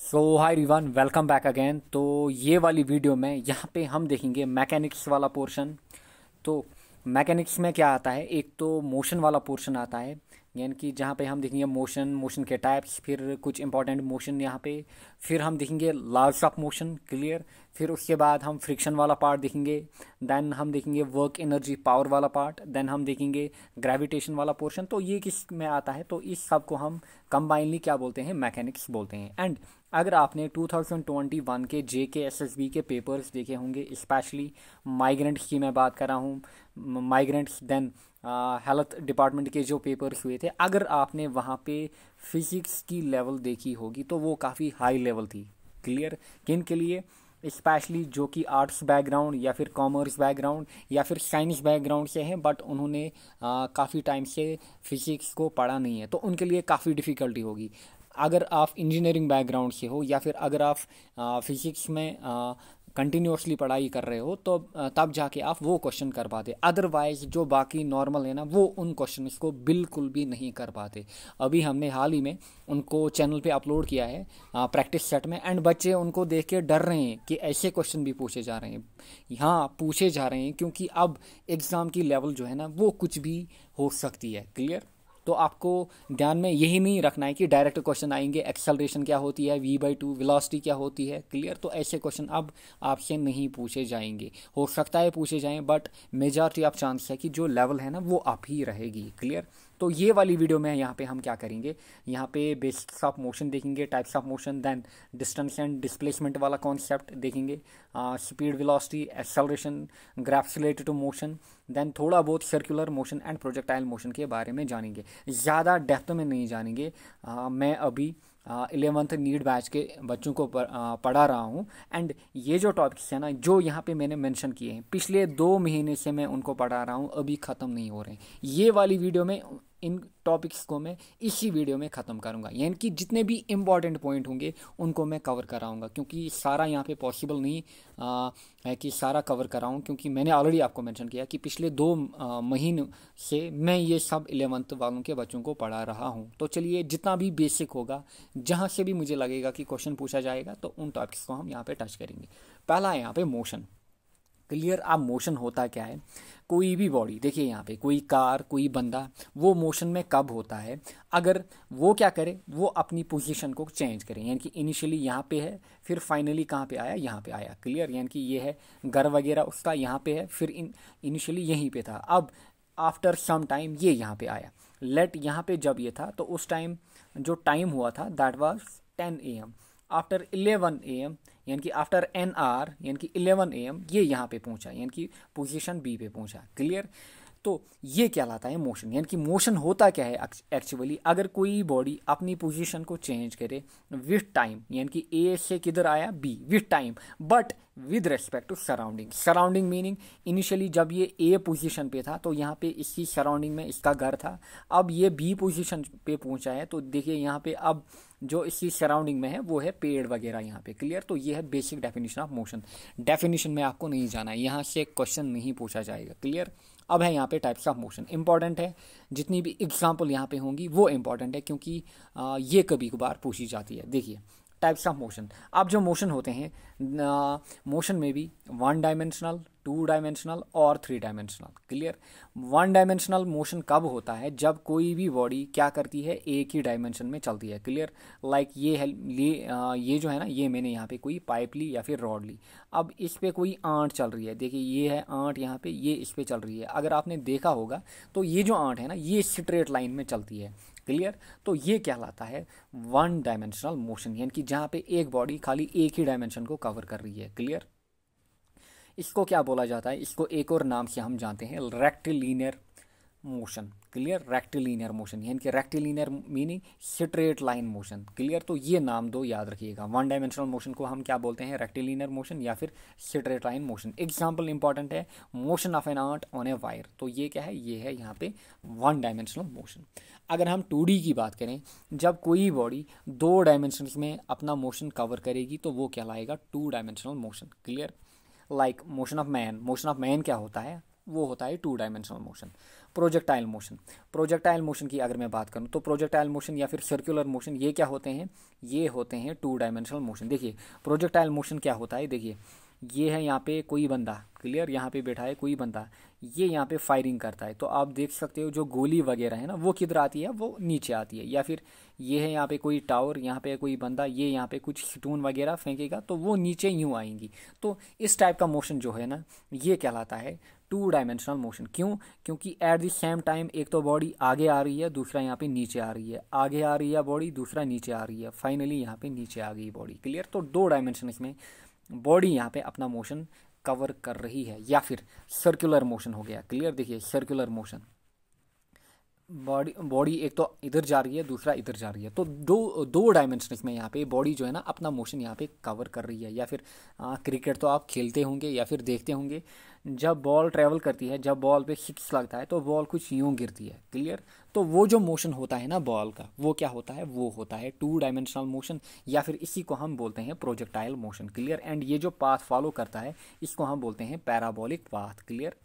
सो hi everyone, welcome back again. तो ये वाली वीडियो में यहाँ पे हम देखेंगे मैकेनिक्स वाला पोर्शन। तो मैकेनिक्स में क्या आता है, एक तो मोशन वाला पोर्शन आता है, यानी कि जहाँ पे हम देखेंगे मोशन के टाइप्स, फिर कुछ इंपॉर्टेंट मोशन यहाँ पे, फिर हम देखेंगे लॉज ऑफ मोशन क्लियर, फिर उसके बाद हम फ्रिक्शन वाला पार्ट देखेंगे, देन हम देखेंगे वर्क एनर्जी पावर वाला पार्ट, देन हम देखेंगे ग्रेविटेशन वाला पोर्शन। तो ये किस में आता है, तो इस सब को हम कंबाइनली क्या बोलते हैं, मैकेनिक्स बोलते हैं। एंड अगर आपने 2021 के JKSSB के पेपर्स देखे होंगे, स्पेशली माइग्रेंट्स की मैं बात कर रहा हूँ, माइग्रेंट्स देन हेल्थ डिपार्टमेंट के जो पेपर्स हुए थे, अगर आपने वहाँ पे फिजिक्स की लेवल देखी होगी तो वो काफ़ी हाई लेवल थी क्लियर। किन के लिए, स्पेशली जो कि आर्ट्स बैकग्राउंड या फिर कॉमर्स बैकग्राउंड या फिर साइंस बैकग्राउंड से हैं, बट उन्होंने काफ़ी टाइम से फिजिक्स को पढ़ा नहीं है, तो उनके लिए काफ़ी डिफ़िकल्टी होगी। अगर आप इंजीनियरिंग बैकग्राउंड से हो या फिर अगर आप फिजिक्स में कंटिन्यूसली पढ़ाई कर रहे हो, तो तब जाके आप वो क्वेश्चन कर पाते। अदरवाइज जो बाकी नॉर्मल है ना, वो उन क्वेश्चन को बिल्कुल भी नहीं कर पाते। अभी हमने हाल ही में उनको चैनल पे अपलोड किया है प्रैक्टिस सेट में, एंड बच्चे उनको देख के डर रहे हैं कि ऐसे क्वेश्चन भी पूछे जा रहे हैं। यहाँ पूछे जा रहे हैं क्योंकि अब एग्ज़ाम की लेवल जो है ना, वो कुछ भी हो सकती है क्लियर। तो आपको ध्यान में यही नहीं रखना है कि डायरेक्ट क्वेश्चन आएंगे, एक्सेलरेशन क्या होती है, v/2 वेलोसिटी क्या होती है क्लियर। तो ऐसे क्वेश्चन अब आपसे नहीं पूछे जाएंगे, हो सकता है पूछे जाएं, बट मेजॉरिटी ऑफ चांस है कि जो लेवल है ना वो आप ही रहेगी क्लियर। तो ये वाली वीडियो में यहाँ पे हम क्या करेंगे, यहाँ पे बेसिक्स ऑफ मोशन देखेंगे, types of motion, then distance and displacement वाला कॉन्सेप्ट देखेंगे, speed velocity acceleration, graphs related to motion, then थोड़ा बहुत circular motion and projectile motion के बारे में जानेंगे। ज़्यादा डेप्थ में नहीं जानेंगे। मैं अभी 11th नीट बैच के बच्चों को पढ़ा रहा हूँ, एंड ये जो टॉपिक्स हैं ना, जो यहाँ पे मैंने मेंशन किए हैं, पिछले 2 महीने से मैं उनको पढ़ा रहा हूँ, अभी ख़त्म नहीं हो रहे हैं। ये वाली वीडियो में इन टॉपिक्स को मैं इसी वीडियो में ख़त्म करूँगा, यानी कि जितने भी इम्पॉर्टेंट पॉइंट होंगे उनको मैं कवर कराऊँगा, क्योंकि सारा यहाँ पे पॉसिबल नहीं है कि सारा कवर कराऊँ, क्योंकि मैंने ऑलरेडी आपको मेंशन किया कि पिछले 2 महीने से मैं ये सब 11th वालों के बच्चों को पढ़ा रहा हूँ। तो चलिए, जितना भी बेसिक होगा, जहाँ से भी मुझे लगेगा कि क्वेश्चन पूछा जाएगा, तो उन टॉपिक्स को हम यहाँ पे टच करेंगे। पहला है यहाँ पे मोशन क्लियर। अब मोशन होता क्या है, कोई भी बॉडी, देखिए यहाँ पे कोई कार, कोई बंदा, वो मोशन में कब होता है, अगर वो क्या करे, वो अपनी पोजीशन को चेंज करे, यानी कि इनिशियली यहाँ पे है, फिर फाइनली कहाँ पे आया, यहाँ पे आया क्लियर। यानी कि ये है घर वगैरह उसका यहाँ पे है, फिर इनिशियली यहीं पे था, अब आफ्टर सम टाइम ये यहाँ पे आया। लेट यहाँ पे जब ये था, तो उस टाइम जो टाइम हुआ था that was 10 AM। After 11 AM, यानी कि आफ्टर एन आर, यानी कि 11 AM ये यहाँ पे पहुँचा, यानी कि पोजीशन बी पे पहुँचा क्लियर। तो ये क्या लाता है मोशन, यानी कि मोशन होता क्या है एक्चुअली, अगर कोई बॉडी अपनी पोजीशन को चेंज करे विथ टाइम, यानी कि ए से किधर आया B with time, but with respect to surrounding. Surrounding meaning initially जब ये ए पोजीशन पे था, तो यहाँ पे इसकी सराउंडिंग में इसका घर था, अब ये बी पोजीशन पे पहुंचा है, तो देखिए यहाँ पे अब जो इसकी सराउंडिंग में है वो है पेड़ वगैरह यहाँ पे क्लियर। तो ये है basic definition of motion. Definition में आपको नहीं जाना है, यहाँ से क्वेश्चन नहीं पूछा जाएगा क्लियर। अब है यहाँ पे टाइप्स ऑफ मोशन, इंपॉर्टेंट है, जितनी भी एग्जांपल यहाँ पे होंगी वो इंपॉर्टेंट है, क्योंकि ये कभी कभार पूछी जाती है। देखिए टाइप्स ऑफ मोशन, अब जो मोशन होते हैं, मोशन में भी 1 डायमेंशनल, 2 डायमेंशनल और 3 डायमेंशनल क्लियर। 1 डायमेंशनल मोशन कब होता है, जब कोई भी बॉडी क्या करती है, एक ही डायमेंशन में चलती है क्लियर। लाइक ये है, ये जो है ना, ये मैंने यहाँ पे कोई पाइप ली या फिर रॉड ली, अब इस पे कोई आंट चल रही है, देखिए ये है आंट यहाँ पे, ये इस पे चल रही है। अगर आपने देखा होगा तो ये जो आंट है ना, ये स्ट्रेट लाइन में चलती है क्लियर। तो ये कहलाता है 1 डायमेंशनल मोशन, यानी कि जहाँ पे एक बॉडी खाली एक ही डायमेंशन को कवर कर रही है क्लियर। इसको क्या बोला जाता है, इसको एक और नाम से हम जानते हैं rectilinear motion clear. Rectilinear motion यानी कि rectilinear meaning straight line motion clear. तो ये नाम दो याद रखिएगा, 1 डायमेंशनल मोशन को हम क्या बोलते हैं, रेक्टिलिनियर मोशन या फिर straight line motion. Example important है, motion of an art on a wire, तो ये क्या है, ये है यहाँ पे 1 डायमेंशनल मोशन। अगर हम 2D की बात करें, जब कोई बॉडी 2 डायमेंशंस में अपना मोशन कवर करेगी, तो वो कहलाएगा 2 dimensional motion clear. Like motion of man, motion of man क्या होता है, वो होता है 2 dimensional motion. Projectile motion. Projectile motion की अगर मैं बात करूं तो प्रोजेक्टाइल मोशन या फिर सर्कुलर मोशन ये क्या होते हैं, ये होते हैं टू डायमेंशनल मोशन। देखिए प्रोजेक्टाइल मोशन क्या होता है, देखिए ये है यहाँ पे कोई बंदा, क्लियर, यहाँ पे बैठा है कोई बंदा, ये यहाँ पे फायरिंग करता है, तो आप देख सकते हो जो गोली वगैरह है ना वो किधर आती है, वो नीचे आती है। या फिर ये है यहाँ पे कोई टावर, यहाँ पे कोई बंदा, ये यहाँ पे कुछ स्टोन वगैरह फेंकेगा तो वो नीचे यूँ आएंगी। तो इस टाइप का मोशन जो है ना ये कहलाता है टू डायमेंशनल मोशन। क्यों? क्योंकि एट द सेम टाइम एक तो बॉडी आगे आ रही है, दूसरा यहाँ पे नीचे आ रही है, आगे आ रही है बॉडी, दूसरा नीचे आ रही है, फाइनली यहाँ पे नीचे आ गई बॉडी, क्लियर। तो दो डायमेंशन इसमें बॉडी यहाँ पे अपना मोशन कवर कर रही है, या फिर सर्कुलर मोशन हो गया, क्लियर। देखिए सर्कुलर मोशन, बॉडी बॉडी एक तो इधर जा रही है, दूसरा इधर जा रही है, तो दो दो डायमेंशन में यहाँ पे बॉडी जो है ना अपना मोशन यहाँ पे कवर कर रही है। या फिर क्रिकेट तो आप खेलते होंगे या फिर देखते होंगे, जब बॉल ट्रेवल करती है, जब बॉल पे सिक्स लगता है तो बॉल कुछ यूं गिरती है, क्लियर। तो वो जो मोशन होता है ना बॉल का, वो क्या होता है, वो होता है टू डायमेंशनल मोशन, या फिर इसी को हम बोलते हैं प्रोजेक्टाइल मोशन, क्लियर। एंड ये जो पाथ फॉलो करता है इसको हम बोलते हैं पैराबोलिक पाथ, क्लियर।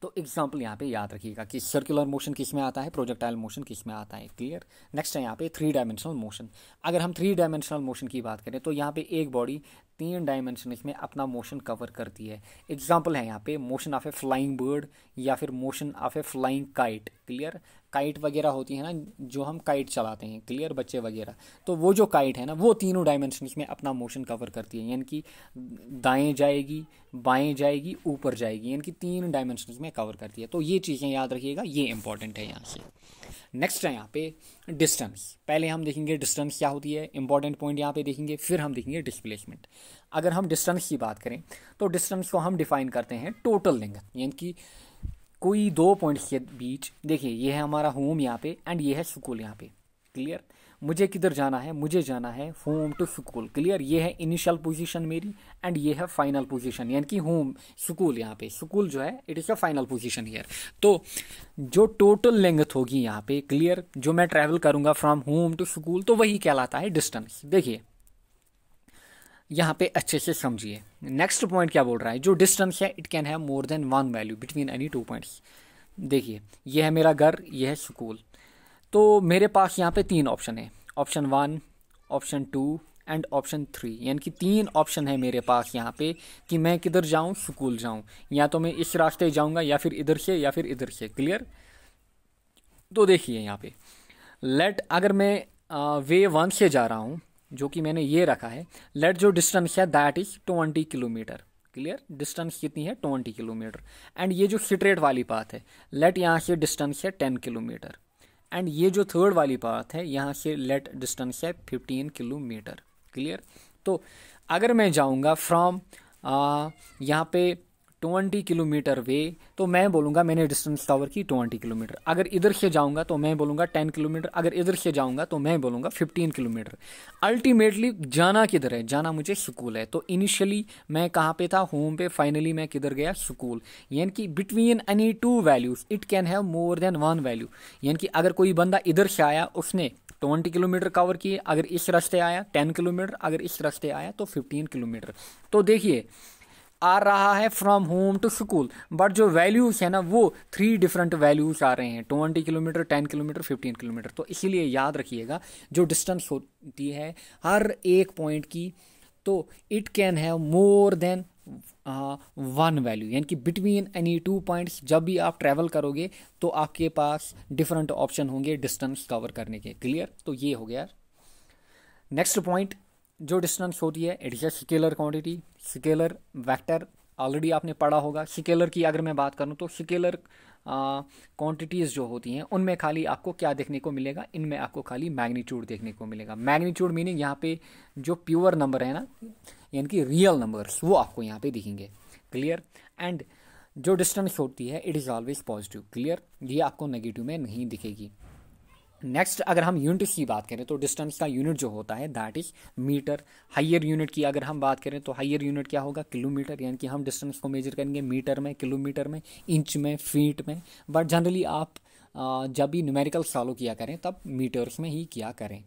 तो एग्जाम्पल यहाँ पे याद रखिएगा कि सर्कुलर मोशन किस में आता है, प्रोजेक्टाइल मोशन किस में आता है, क्लियर। नेक्स्ट है यहाँ पे थ्री डायमेंशनल मोशन। अगर हम थ्री डायमेंशनल मोशन की बात करें तो यहाँ पे एक बॉडी तीन डायमेंशन इसमें अपना मोशन कवर करती है। एग्जाम्पल है यहाँ पे motion of A flying bird या फिर motion of A flying kite, clear. Kite वगैरह होती है ना, जो हम काइट चलाते हैं, क्लियर, बच्चे वगैरह, तो वो जो काइट है ना वो तीनों डायमेंशन में अपना मोशन कवर करती है, यानी कि दाएं जाएगी, बाएं जाएगी, ऊपर जाएगी, यानी कि तीन डायमेंशन में कवर करती है। तो ये चीज़ें याद रखिएगा, ये इंपॉर्टेंट है यहाँ से। नेक्स्ट है यहाँ पे डिस्टेंस। पहले हम देखेंगे डिस्टेंस क्या होती है, इंपॉर्टेंट पॉइंट यहाँ पे देखेंगे, फिर हम देखेंगे डिस्प्लेसमेंट। अगर हम डिस्टेंस की बात करें तो डिस्टेंस को हम डिफाइन करते हैं टोटल लेंथ, यानी कि कोई दो पॉइंट्स के बीच, देखिए ये है हमारा होम यहाँ पे एंड ये है स्कूल यहाँ पे, क्लियर। मुझे किधर जाना है, मुझे जाना है होम टू स्कूल, क्लियर। ये है इनिशियल पोजीशन मेरी एंड ये है फाइनल पोजीशन, यानी कि होम स्कूल, यहाँ पे स्कूल जो है it is a final position here. तो जो टोटल लेंथ होगी यहाँ पे, क्लियर, जो मैं ट्रैवल करूंगा फ्रॉम होम टू स्कूल, तो वही कहलाता है डिस्टेंस। देखिए यहाँ पे अच्छे से समझिए, नेक्स्ट पॉइंट क्या बोल रहा है, जो डिस्टेंस है it can have more than one value between any two points. देखिए ये है मेरा घर, ये है स्कूल, तो मेरे पास यहाँ पे तीन ऑप्शन है, ऑप्शन 1, ऑप्शन 2 एंड ऑप्शन 3, यानी कि तीन ऑप्शन है मेरे पास यहाँ पे कि मैं किधर जाऊँ, स्कूल जाऊँ, या तो मैं इस रास्ते जाऊँगा या फिर इधर से या फिर इधर से, क्लियर। तो देखिए यहाँ पे लेट, अगर मैं वे 1 से जा रहा हूँ, जो कि मैंने ये रखा है, लेट जो डिस्टेंस है that is 20 kilometre, clear. Distance कितनी है, 20 किलोमीटर। एंड ये जो स्ट्रेट वाली पाथ है, लेट यहाँ से डिस्टेंस है 10 किलोमीटर। एंड ये जो थर्ड वाली पाथ है, यहाँ से लेट डिस्टेंस है 15 किलोमीटर, क्लियर। तो अगर मैं जाऊँगा फ्रॉम यहाँ पे 20 किलोमीटर वे, तो मैं बोलूँगा मैंने डिस्टेंस कवर की 20 किलोमीटर। अगर इधर से जाऊँगा तो मैं बोलूँगा 10 किलोमीटर, अगर इधर से जाऊँगा तो मैं बोलूँगा 15 किलोमीटर। अल्टीमेटली जाना किधर है, जाना मुझे स्कूल है। तो इनिशियली मैं कहाँ पे था, होम पे, फाइनली मैं किधर गया, स्कूल। यानी कि between any two values it can have more than one value, यानी कि अगर कोई बंदा इधर से आया उसने 20 किलोमीटर कवर किए, अगर इस रास्ते आया 10 किलोमीटर, अगर इस रास्ते आया तो 15 किलोमीटर। तो देखिए आ रहा है from home to school, but जो वैल्यूज है ना वो 3 डिफरेंट वैल्यूज आ रहे हैं, 20 किलोमीटर, 10 किलोमीटर, 15 किलोमीटर। तो इसीलिए याद रखिएगा जो डिस्टेंस होती है हर एक पॉइंट की, तो it can have more than one value, यानी कि बिटवीन एनी टू पॉइंट्स जब भी आप ट्रैवल करोगे तो आपके पास डिफरेंट ऑप्शन होंगे डिस्टेंस कवर करने के, क्लियर। तो ये हो गया। नेक्स्ट पॉइंट, जो डिस्टेंस होती है it is a scalar quantity, scalar vector, already आपने पढ़ा होगा। स्केलर की अगर मैं बात करूं तो स्केलर क्वांटिटीज़ जो होती हैं उनमें खाली आपको क्या देखने को मिलेगा, इनमें आपको खाली मैग्नीट्यूड देखने को मिलेगा। मैग्नीट्यूड मीनिंग यहाँ पे जो प्योर नंबर है ना, यानी कि रियल नंबर्स, वो आपको यहाँ पे दिखेंगे, क्लियर। एंड जो डिस्टेंस होती है it is always positive, clear, ये आपको नेगेटिव में नहीं दिखेगी। नेक्स्ट अगर हम यूनिट्स की बात करें तो डिस्टेंस का यूनिट जो होता है that is metre. Higher unit की अगर हम बात करें तो हायर यूनिट क्या होगा, किलोमीटर, यानी कि हम डिस्टेंस को मेजर करेंगे मीटर में, किलोमीटर में, इंच में, फीट में। बट जनरली आप जब भी न्यूमेरिकल फॉलो किया करें तब मीटर्स में ही किया करें।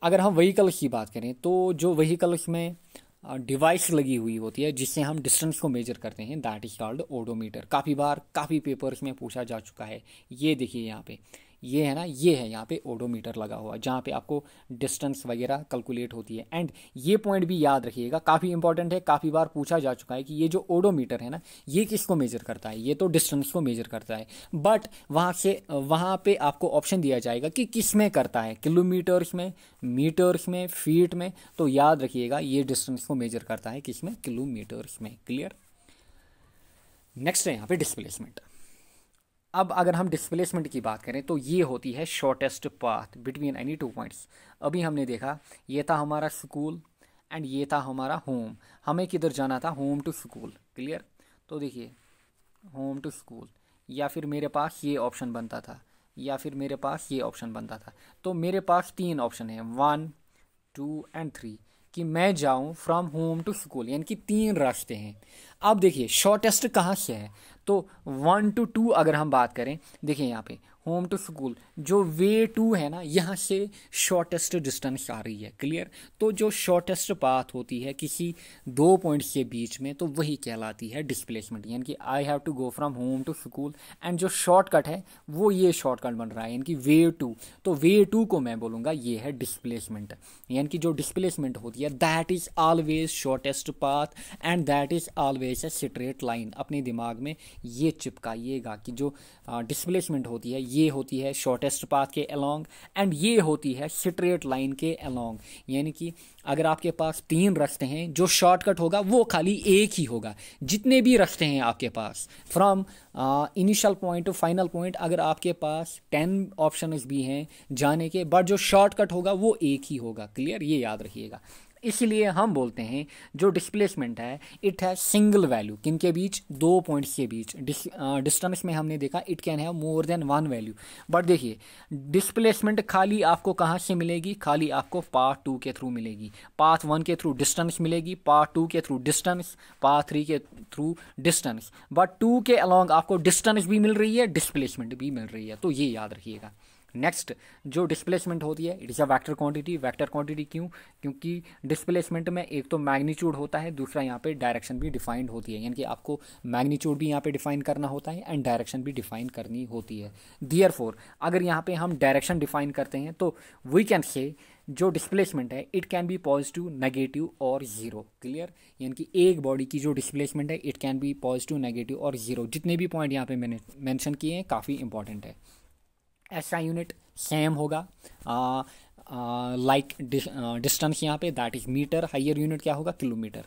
अगर हम व्हीकल्स की बात करें तो जो व्हीकल्स में डिवाइस लगी हुई होती है जिससे हम डिस्टेंस को मेजर करते हैं, दैट इज कॉल्ड ओडोमीटर। काफ़ी बार काफ़ी पेपर्स में पूछा जा चुका है। ये देखिए यहाँ पे, ये है ना, ये है यहाँ पे ओडोमीटर लगा हुआ जहाँ पे आपको डिस्टेंस वगैरह कैलकुलेट होती है। एंड ये पॉइंट भी याद रखिएगा, काफ़ी इंपॉर्टेंट है, काफ़ी बार पूछा जा चुका है कि ये जो ओडोमीटर है ना, ये किसको मेजर करता है, ये तो डिस्टेंस को मेजर करता है, बट वहाँ पे आपको ऑप्शन दिया जाएगा कि किस में करता है, किलोमीटर्स में, मीटर्स में, फीट में। तो याद रखिएगा ये डिस्टेंस को मेजर करता है किस में, किलोमीटर्स में। क्लियर। नेक्स्ट है यहाँ पे डिस्प्लेसमेंट। अब अगर हम डिस्प्लेसमेंट की बात करें तो ये होती है shortest path between any two points. अभी हमने देखा ये था हमारा स्कूल एंड ये था हमारा होम। हमें किधर जाना था, होम टू स्कूल। क्लियर। तो देखिए होम टू स्कूल, या फिर मेरे पास ये ऑप्शन बनता था, या फिर मेरे पास ये ऑप्शन बनता था। तो मेरे पास 3 ऑप्शन है, 1, 2 एंड 3, कि मैं जाऊं फ्रॉम होम टू स्कूल, यानी कि 3 रास्ते हैं। अब देखिए शॉर्टेस्ट कहाँ से है, तो 1 to 2 अगर हम बात करें, देखिए यहाँ पे होम टू स्कूल जो वे 2 है ना, यहाँ से शॉर्टेस्ट डिस्टेंस आ रही है। क्लियर। तो जो शॉर्टेस्ट पाथ होती है किसी 2 पॉइंट्स के बीच में, तो वही कहलाती है डिस्प्लेसमेंट। यानी कि I have to go from home to school and जो शॉर्टकट है वो ये शॉर्टकट बन रहा है, यानी कि वे 2। तो वे 2 को मैं बोलूँगा ये है डिस्प्लेसमेंट। यानी कि जो डिस्प्लेसमेंट होती है that is always shortest path and that is always a straight line. अपने दिमाग में ये चिपकाइएगा कि जो डिस्प्लेसमेंट होती है ये होती है शॉर्टेस्ट पाथ के अलोंग एंड ये होती है स्ट्रेट लाइन के अलोंग। यानी कि अगर आपके पास 3 रास्ते हैं, जो शॉर्टकट होगा वो खाली एक ही होगा। जितने भी रास्ते हैं आपके पास from initial point to final point, अगर आपके पास 10 ऑप्शंस भी हैं जाने के, बट जो शॉर्टकट होगा वो एक ही होगा। क्लियर। ये याद रखिएगा। इसलिए हम बोलते हैं जो डिस्प्लेसमेंट है इट है सिंगल वैल्यू, किनके बीच, 2 पॉइंट्स के बीच। डिस्टेंस में हमने देखा it can have more than 1 value. But देखिए डिस्प्लेसमेंट खाली आपको कहाँ से मिलेगी, खाली आपको पार्ट 2 के थ्रू मिलेगी। पाथ 1 के थ्रू डिस्टेंस मिलेगी, पार्ट 2 के थ्रू डिस्टेंस, पार्ट 3 के थ्रू डिस्टेंस, बट 2 के अलॉन्ग आपको डिस्टेंस भी मिल रही है, डिस्प्लेसमेंट भी मिल रही है। तो ये याद रखिएगा। नेक्स्ट जो डिस्प्लेसमेंट होती है it is a vector quantity. Vector quantity क्यों, क्योंकि डिस्प्लेसमेंट में एक तो मैग्नीट्यूड होता है, दूसरा यहाँ पे डायरेक्शन भी डिफाइंड होती है। यानी कि आपको मैग्नीट्यूड भी यहाँ पे डिफाइन करना होता है एंड डायरेक्शन भी डिफाइन करनी होती है। देयरफॉर अगर यहाँ पे हम डायरेक्शन डिफाइन करते हैं तो वी कैन से जो डिस्प्लेसमेंट है it can be positive, negative और जीरो। क्लियर। यानी कि एक बॉडी की जो डिस्प्लेसमेंट है it can be positive, negative और जीरो। जितने भी पॉइंट यहाँ पे मैंने मेंशन किए हैं काफ़ी इंपॉर्टेंट है। एसआई यूनिट सेम होगा, लाइक डिस्टेंस यहाँ पे that is metre, higher unit क्या होगा, किलोमीटर।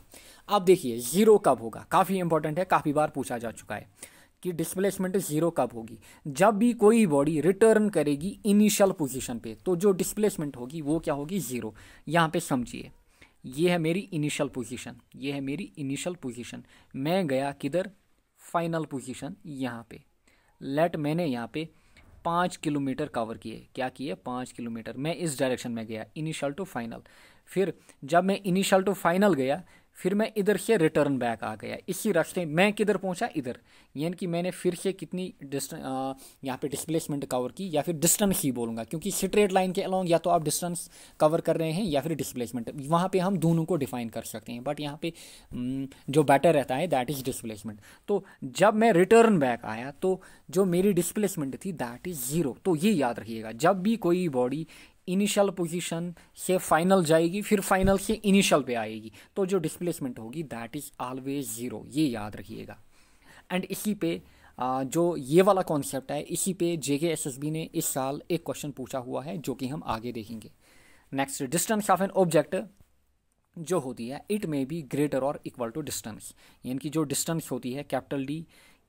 अब देखिए जीरो कब होगा, काफ़ी इंपॉर्टेंट है, काफ़ी बार पूछा जा चुका है कि डिस्प्लेसमेंट जीरो कब होगी। जब भी कोई बॉडी रिटर्न करेगी इनिशियल पोजीशन पे, तो जो डिस्प्लेसमेंट होगी वो क्या होगी, जीरो। यहाँ पे समझिए ये है मेरी इनिशियल पोजीशन, ये है मेरी इनिशियल पोजीशन। मैं गया किधर, फाइनल पोजीशन यहाँ पे। लेट मैंने यहाँ पे 5 किलोमीटर कवर किए, क्या किए, 5 किलोमीटर। मैं इस डायरेक्शन में गया इनिशियल टू फाइनल। फिर जब मैं इनिशियल टू फाइनल गया फिर मैं इधर से रिटर्न बैक आ गया, इसी रास्ते मैं किधर पहुंचा, इधर। यानी कि मैंने फिर से कितनी यहाँ पे डिस्प्लेसमेंट कवर की, या फिर डिस्टेंस ही बोलूँगा, क्योंकि स्ट्रेट लाइन के अलोंग या तो आप डिस्टेंस कवर कर रहे हैं या फिर डिस्प्लेसमेंट, वहाँ पे हम दोनों को डिफाइन कर सकते हैं। बट यहाँ पे जो बेटर रहता है दैट इज़ डिस्प्लेसमेंट। तो जब मैं रिटर्न बैक आया तो जो मेरी डिस्प्लेसमेंट थी दैट इज़ जीरो। तो ये याद रखिएगा, जब भी कोई बॉडी इनिशियल पोजीशन से फाइनल जाएगी फिर फाइनल से इनिशियल पे आएगी, तो जो डिस्प्लेसमेंट होगी दैट इज ऑलवेज जीरो। ये याद रखिएगा। एंड इसी पे जो ये वाला कॉन्सेप्ट है, इसी पे JKSSB ने इस साल एक क्वेश्चन पूछा हुआ है जो कि हम आगे देखेंगे। Next, distance of an object जो होती है इट मे बी ग्रेटर और इक्वल टू डिस्टेंस। यानी कि जो डिस्टेंस होती है capital D,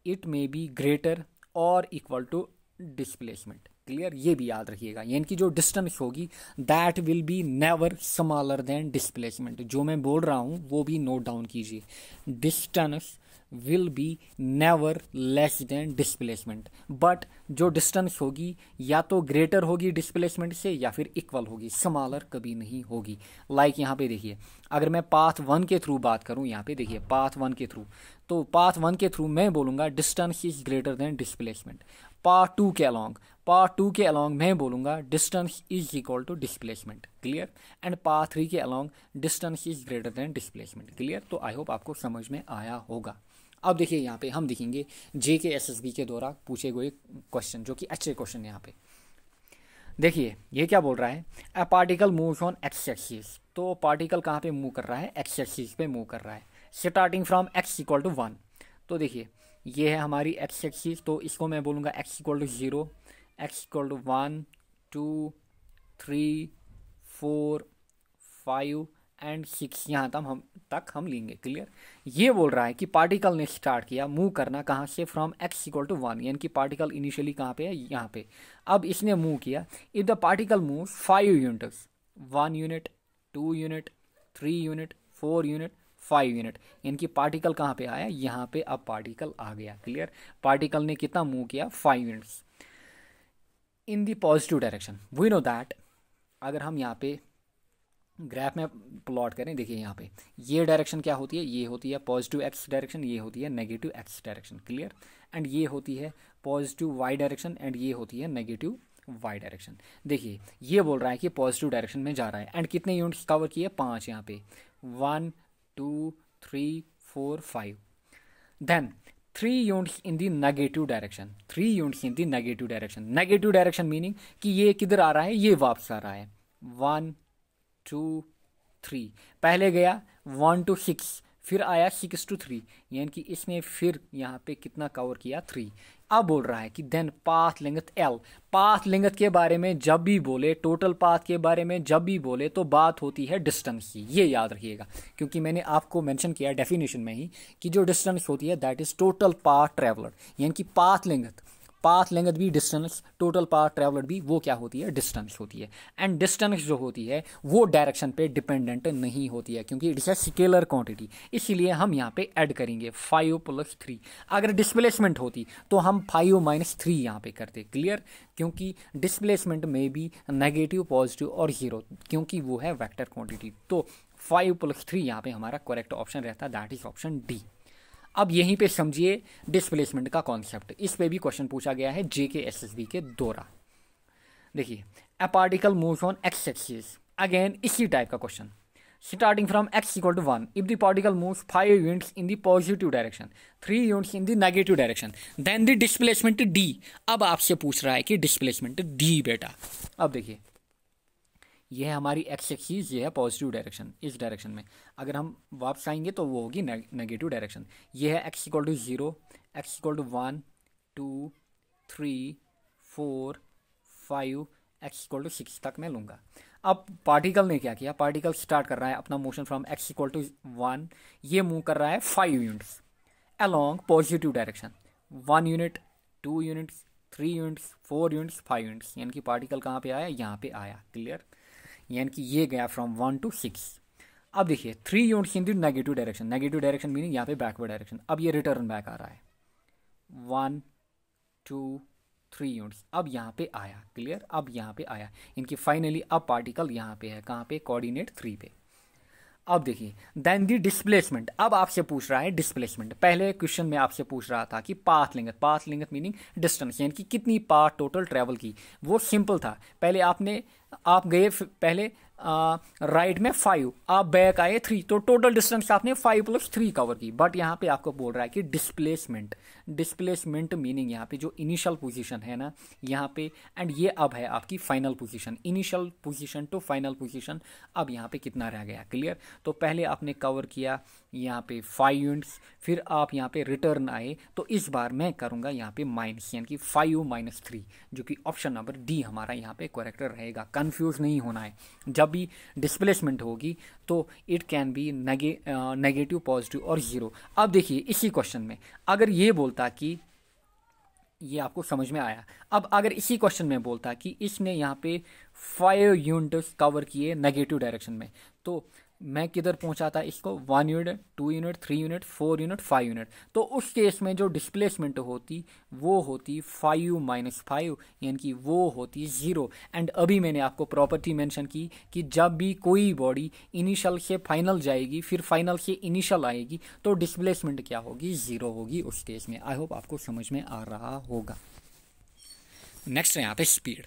it may be greater और इक्वल टू डिस्प्लेसमेंट। क्लियर। ये भी याद रखिएगा। यानी कि जो डिस्टेंस होगी that will be never smaller than displacement. जो मैं बोल रहा हूँ वो भी नोट डाउन कीजिए, distance will be never less than displacement. But जो डिस्टेंस होगी या तो ग्रेटर होगी डिस्प्लेसमेंट से या फिर इक्वल होगी, स्मॉलर कभी नहीं होगी। लाइक यहाँ पे देखिए, अगर मैं पाथ 1 के थ्रू बात करूँ, यहाँ पे देखिए पाथ 1 के थ्रू, तो पाथ 1 के थ्रू मैं बोलूँगा distance is greater than displacement. Part two के अलॉन्ग मैं बोलूँगा distance is equal to displacement, clear. And part three के along distance is greater than displacement, clear. तो आई होप आपको समझ में आया होगा। अब देखिए यहाँ पे हम देखेंगे JK SSB के द्वारा पूछे गए क्वेश्चन, जो कि अच्छे क्वेश्चन यहाँ पे। देखिए ये क्या बोल रहा है, अ particle moves on x axis. तो पार्टिकल कहाँ पे मूव कर रहा है, एक्स एक्सिस पे मूव कर रहा है, starting from x equal to 1। तो देखिए ये है हमारी एक्स एक्सिस, तो इसको मैं बोलूँगा x equal to 0, x equal to 1 2 3 4 5 and 6, यहाँ तक हम लेंगे, क्लियर। ये बोल रहा है कि पार्टिकल ने स्टार्ट किया मूव करना कहाँ से, फ्रॉम x इक्वल टू 1, यानी कि पार्टिकल इनिशियली कहाँ पे है, यहाँ पे। अब इसने मूव किया, if the particle move 5 units, 1 unit 2 unit 3 unit 4 unit 5 unit, यानी कि पार्टिकल कहाँ पे आया, यहाँ पे। अब पार्टिकल आ गया, क्लियर। पार्टिकल ने कितना मूव किया, 5 units in the positive direction. We know that, अगर हम यहाँ पे ग्राफ में प्लॉट करें, देखिए यहाँ पे ये डायरेक्शन क्या होती है, ये होती है पॉजिटिव x डायरेक्शन, ये होती है negative x direction, clear. And ये होती है पॉजिटिव y डायरेक्शन, एंड ये होती है नेगेटिव y डायरेक्शन। देखिए ये बोल रहा है कि पॉजिटिव डायरेक्शन में जा रहा है, एंड कितने यूनिट्स कवर किए, 5 यहाँ पे, 1 2 3 4 5। Then 3 units in the negative direction, 3 units in the negative direction. Negative direction meaning कि ये किधर आ रहा है, ये वापस आ रहा है, 1 2 3, पहले गया 1 to 6, फिर आया 6 to 3, यानी कि इसने फिर यहाँ पे कितना कवर किया, 3। अब बोल रहा है कि then path length L। Path length के बारे में जब भी बोले, टोटल पाथ के बारे में जब भी बोले, तो बात होती है डिस्टेंस की, ये याद रखिएगा, क्योंकि मैंने आपको मेंशन किया डेफिनेशन में ही कि जो डिस्टेंस होती है that is total path traveller, यानी कि पाथ लेंथ भी डिस्टेंस, टोटल पाथ ट्रेवलर भी, वो क्या होती है, डिस्टेंस होती है। एंड डिस्टेंस जो होती है वो डायरेक्शन पे डिपेंडेंट नहीं होती है, क्योंकि इट्स अ स्केलर क्वांटिटी, इसीलिए हम यहाँ पे ऐड करेंगे 5 + 3। अगर डिस्प्लेसमेंट होती तो हम 5 - 3 यहाँ पे करते, क्लियर, क्योंकि डिस्प्लेसमेंट में भी नेगेटिव पॉजिटिव और 0, क्योंकि वो है वेक्टर क्वांटिटी। तो 5 + 3 यहाँ पे हमारा करेक्ट ऑप्शन रहता है, दैट इज ऑप्शन डी। अब यहीं पे समझिए डिस्प्लेसमेंट का कॉन्सेप्ट, इस पे भी क्वेश्चन पूछा गया है JK SSB के द्वारा। देखिए a particle moves on x axis, again इसी टाइप का question, starting from x equal to 1, if the particle moves 5 units in the positive direction, 3 units in the negative direction, then the displacement d। अब आपसे पूछ रहा है कि displacement d बेटा। अब देखिए ये है हमारी एक्स एक्सिस, ये है पॉजिटिव डायरेक्शन, इस डायरेक्शन में अगर हम वापस आएंगे तो वो होगी नेगेटिव डायरेक्शन। ये है x equal to 0, x equal to 1 2 3 4 5, x equal to 6 तक मैं लूँगा। अब पार्टिकल ने क्या किया, पार्टिकल स्टार्ट कर रहा है अपना motion from x equal to 1, ये मूव कर रहा है 5 units along positive direction, 1 unit 2 units 3 units 4 units 5 units, यानी कि पार्टिकल कहाँ पे आया, यहाँ पे आया, क्लियर। यानी कि ये गया फ्रॉम 1 to 6। अब देखिए 3 units in the negative direction, negative direction meaning यहाँ पे बैकवर्ड डायरेक्शन। अब ये रिटर्न बैक आ रहा है, 1 2 3 यूनिट्स, अब यहाँ पे आया, क्लियर, अब यहाँ पे आया, इनकी फाइनली अब पार्टिकल यहाँ पे है, कहाँ पे, कोऑर्डिनेट 3 पे। अब देखिए देन दी डिस्प्लेसमेंट, अब आपसे पूछ रहा है डिस्प्लेसमेंट। पहले क्वेश्चन में आपसे पूछ रहा था कि पाथ लेंथ मीनिंग डिस्टेंस, यानी कि कितनी पाथ टोटल ट्रेवल की, वो सिंपल था। पहले आप गए पहले राइट में 5, आप बैक आए 3, तो टोटल डिस्टेंस आपने 5 + 3 कवर की। बट यहाँ पे आपको बोल रहा है कि डिस्प्लेसमेंट मीनिंग यहाँ पे जो इनिशियल पोजीशन है ना यहाँ पे, एंड ये अब है आपकी final position, initial position to final position, अब यहाँ पे कितना रह गया, क्लियर। तो पहले आपने कवर किया यहाँ पे 5 यूनिट्स, फिर आप यहाँ पे रिटर्न आए, तो इस बार मैं करूँगा यहाँ पे माइनस, यानी कि 5 - 3, जो कि ऑप्शन नंबर डी हमारा यहाँ पे करेक्ट रहेगा। कंफ्यूज नहीं होना है, जब भी डिस्प्लेसमेंट होगी तो it can be negative positive और 0। अब देखिए इसी क्वेश्चन में अगर ये बोलता कि ये आपको समझ में आया, अब अगर इसी क्वेश्चन में बोलता कि इसने यहाँ पे 5 यूनिट्स कवर किए नेगेटिव डायरेक्शन में, तो मैं किधर पहुंचाता इसको, 1 unit 2 unit 3 unit 4 unit 5 unit, तो उस केस में जो डिस्प्लेसमेंट होती वो होती 5 - 5, यानी कि वो होती 0। एंड अभी मैंने आपको प्रॉपर्टी मेंशन की कि जब भी कोई बॉडी इनिशियल से फाइनल जाएगी फिर फाइनल से इनिशियल आएगी तो डिस्प्लेसमेंट क्या होगी, 0 होगी उस केस में। आई होप आपको समझ में आ रहा होगा। नेक्स्ट है यहाँ पे स्पीड।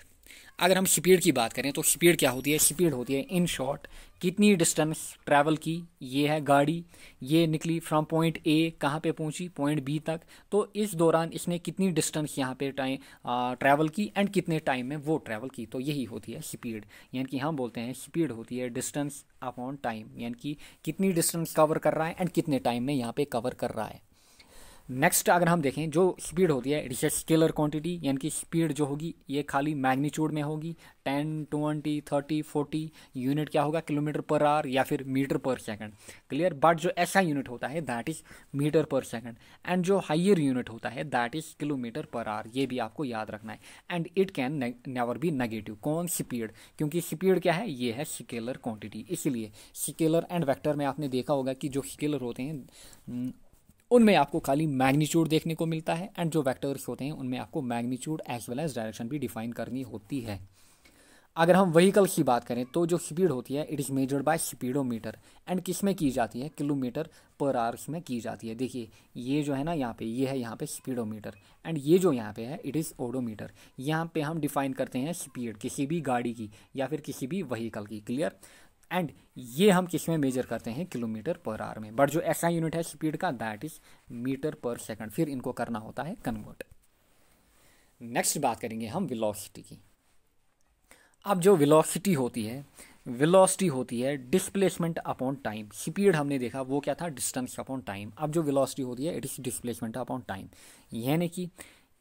अगर हम स्पीड की बात करें तो स्पीड क्या होती है? स्पीड होती है इन शॉर्ट कितनी डिस्टेंस ट्रैवल की, ये है गाड़ी, ये निकली फ्रॉम पॉइंट ए, कहाँ पे पहुंची? पॉइंट बी तक। तो इस दौरान इसने कितनी डिस्टेंस यहाँ पे टाइम ट्रैवल की एंड कितने टाइम में वो ट्रैवल की, तो यही होती है स्पीड। यानी कि हम बोलते हैं स्पीड होती है डिस्टेंस अपॉन टाइम, यानी कि कितनी डिस्टेंस कवर कर रहा है एंड कितने टाइम में यहाँ पे कवर कर रहा है। नेक्स्ट अगर हम देखें जो स्पीड होती है it is a scalar quantity, यानी कि स्पीड जो होगी ये खाली मैग्नीट्यूड में होगी। 10, 20, 30, 40 यूनिट क्या होगा? किलोमीटर पर आवर या फिर metre per second. Clear. But जो ऐसा यूनिट होता है that is metre per second, and जो हाइयर यूनिट होता है that is kilometre per hour. ये भी आपको याद रखना है। And it can never B negative. कौन? स्पीड। क्योंकि स्पीड क्या है? ये है स्केलर क्वांटिटी। इसलिए स्केलर एंड वेक्टर में आपने देखा होगा कि जो स्केलर होते हैं उनमें आपको खाली मैग्नीट्यूड देखने को मिलता है, एंड जो वेक्टर्स होते हैं उनमें आपको magnitude as well as direction भी डिफाइन करनी होती है। अगर हम व्हीकल्स की बात करें तो जो स्पीड होती है it is measured by speedometer, and किस में की जाती है? किलोमीटर पर आवर में की जाती है। देखिए ये जो है ना यहाँ पे, ये है यहाँ पे स्पीडोमीटर, एंड ये जो यहाँ पे है इट इज़ ओडोमीटर। यहाँ पे हम डिफाइन करते हैं स्पीड किसी भी गाड़ी की या फिर किसी भी व्हीकल की। क्लियर। एंड ये हम किस में मेजर करते हैं? किलोमीटर पर आवर में। बट जो ऐसा यूनिट है स्पीड का that is metre per second, फिर इनको करना होता है कन्वर्ट। नेक्स्ट बात करेंगे हम वेलोसिटी की। अब जो वेलोसिटी होती है डिस्प्लेसमेंट अपॉन टाइम। स्पीड हमने देखा वो क्या था? Distance upon time. अब जो वेलोसिटी होती है it is displacement upon time, यानी कि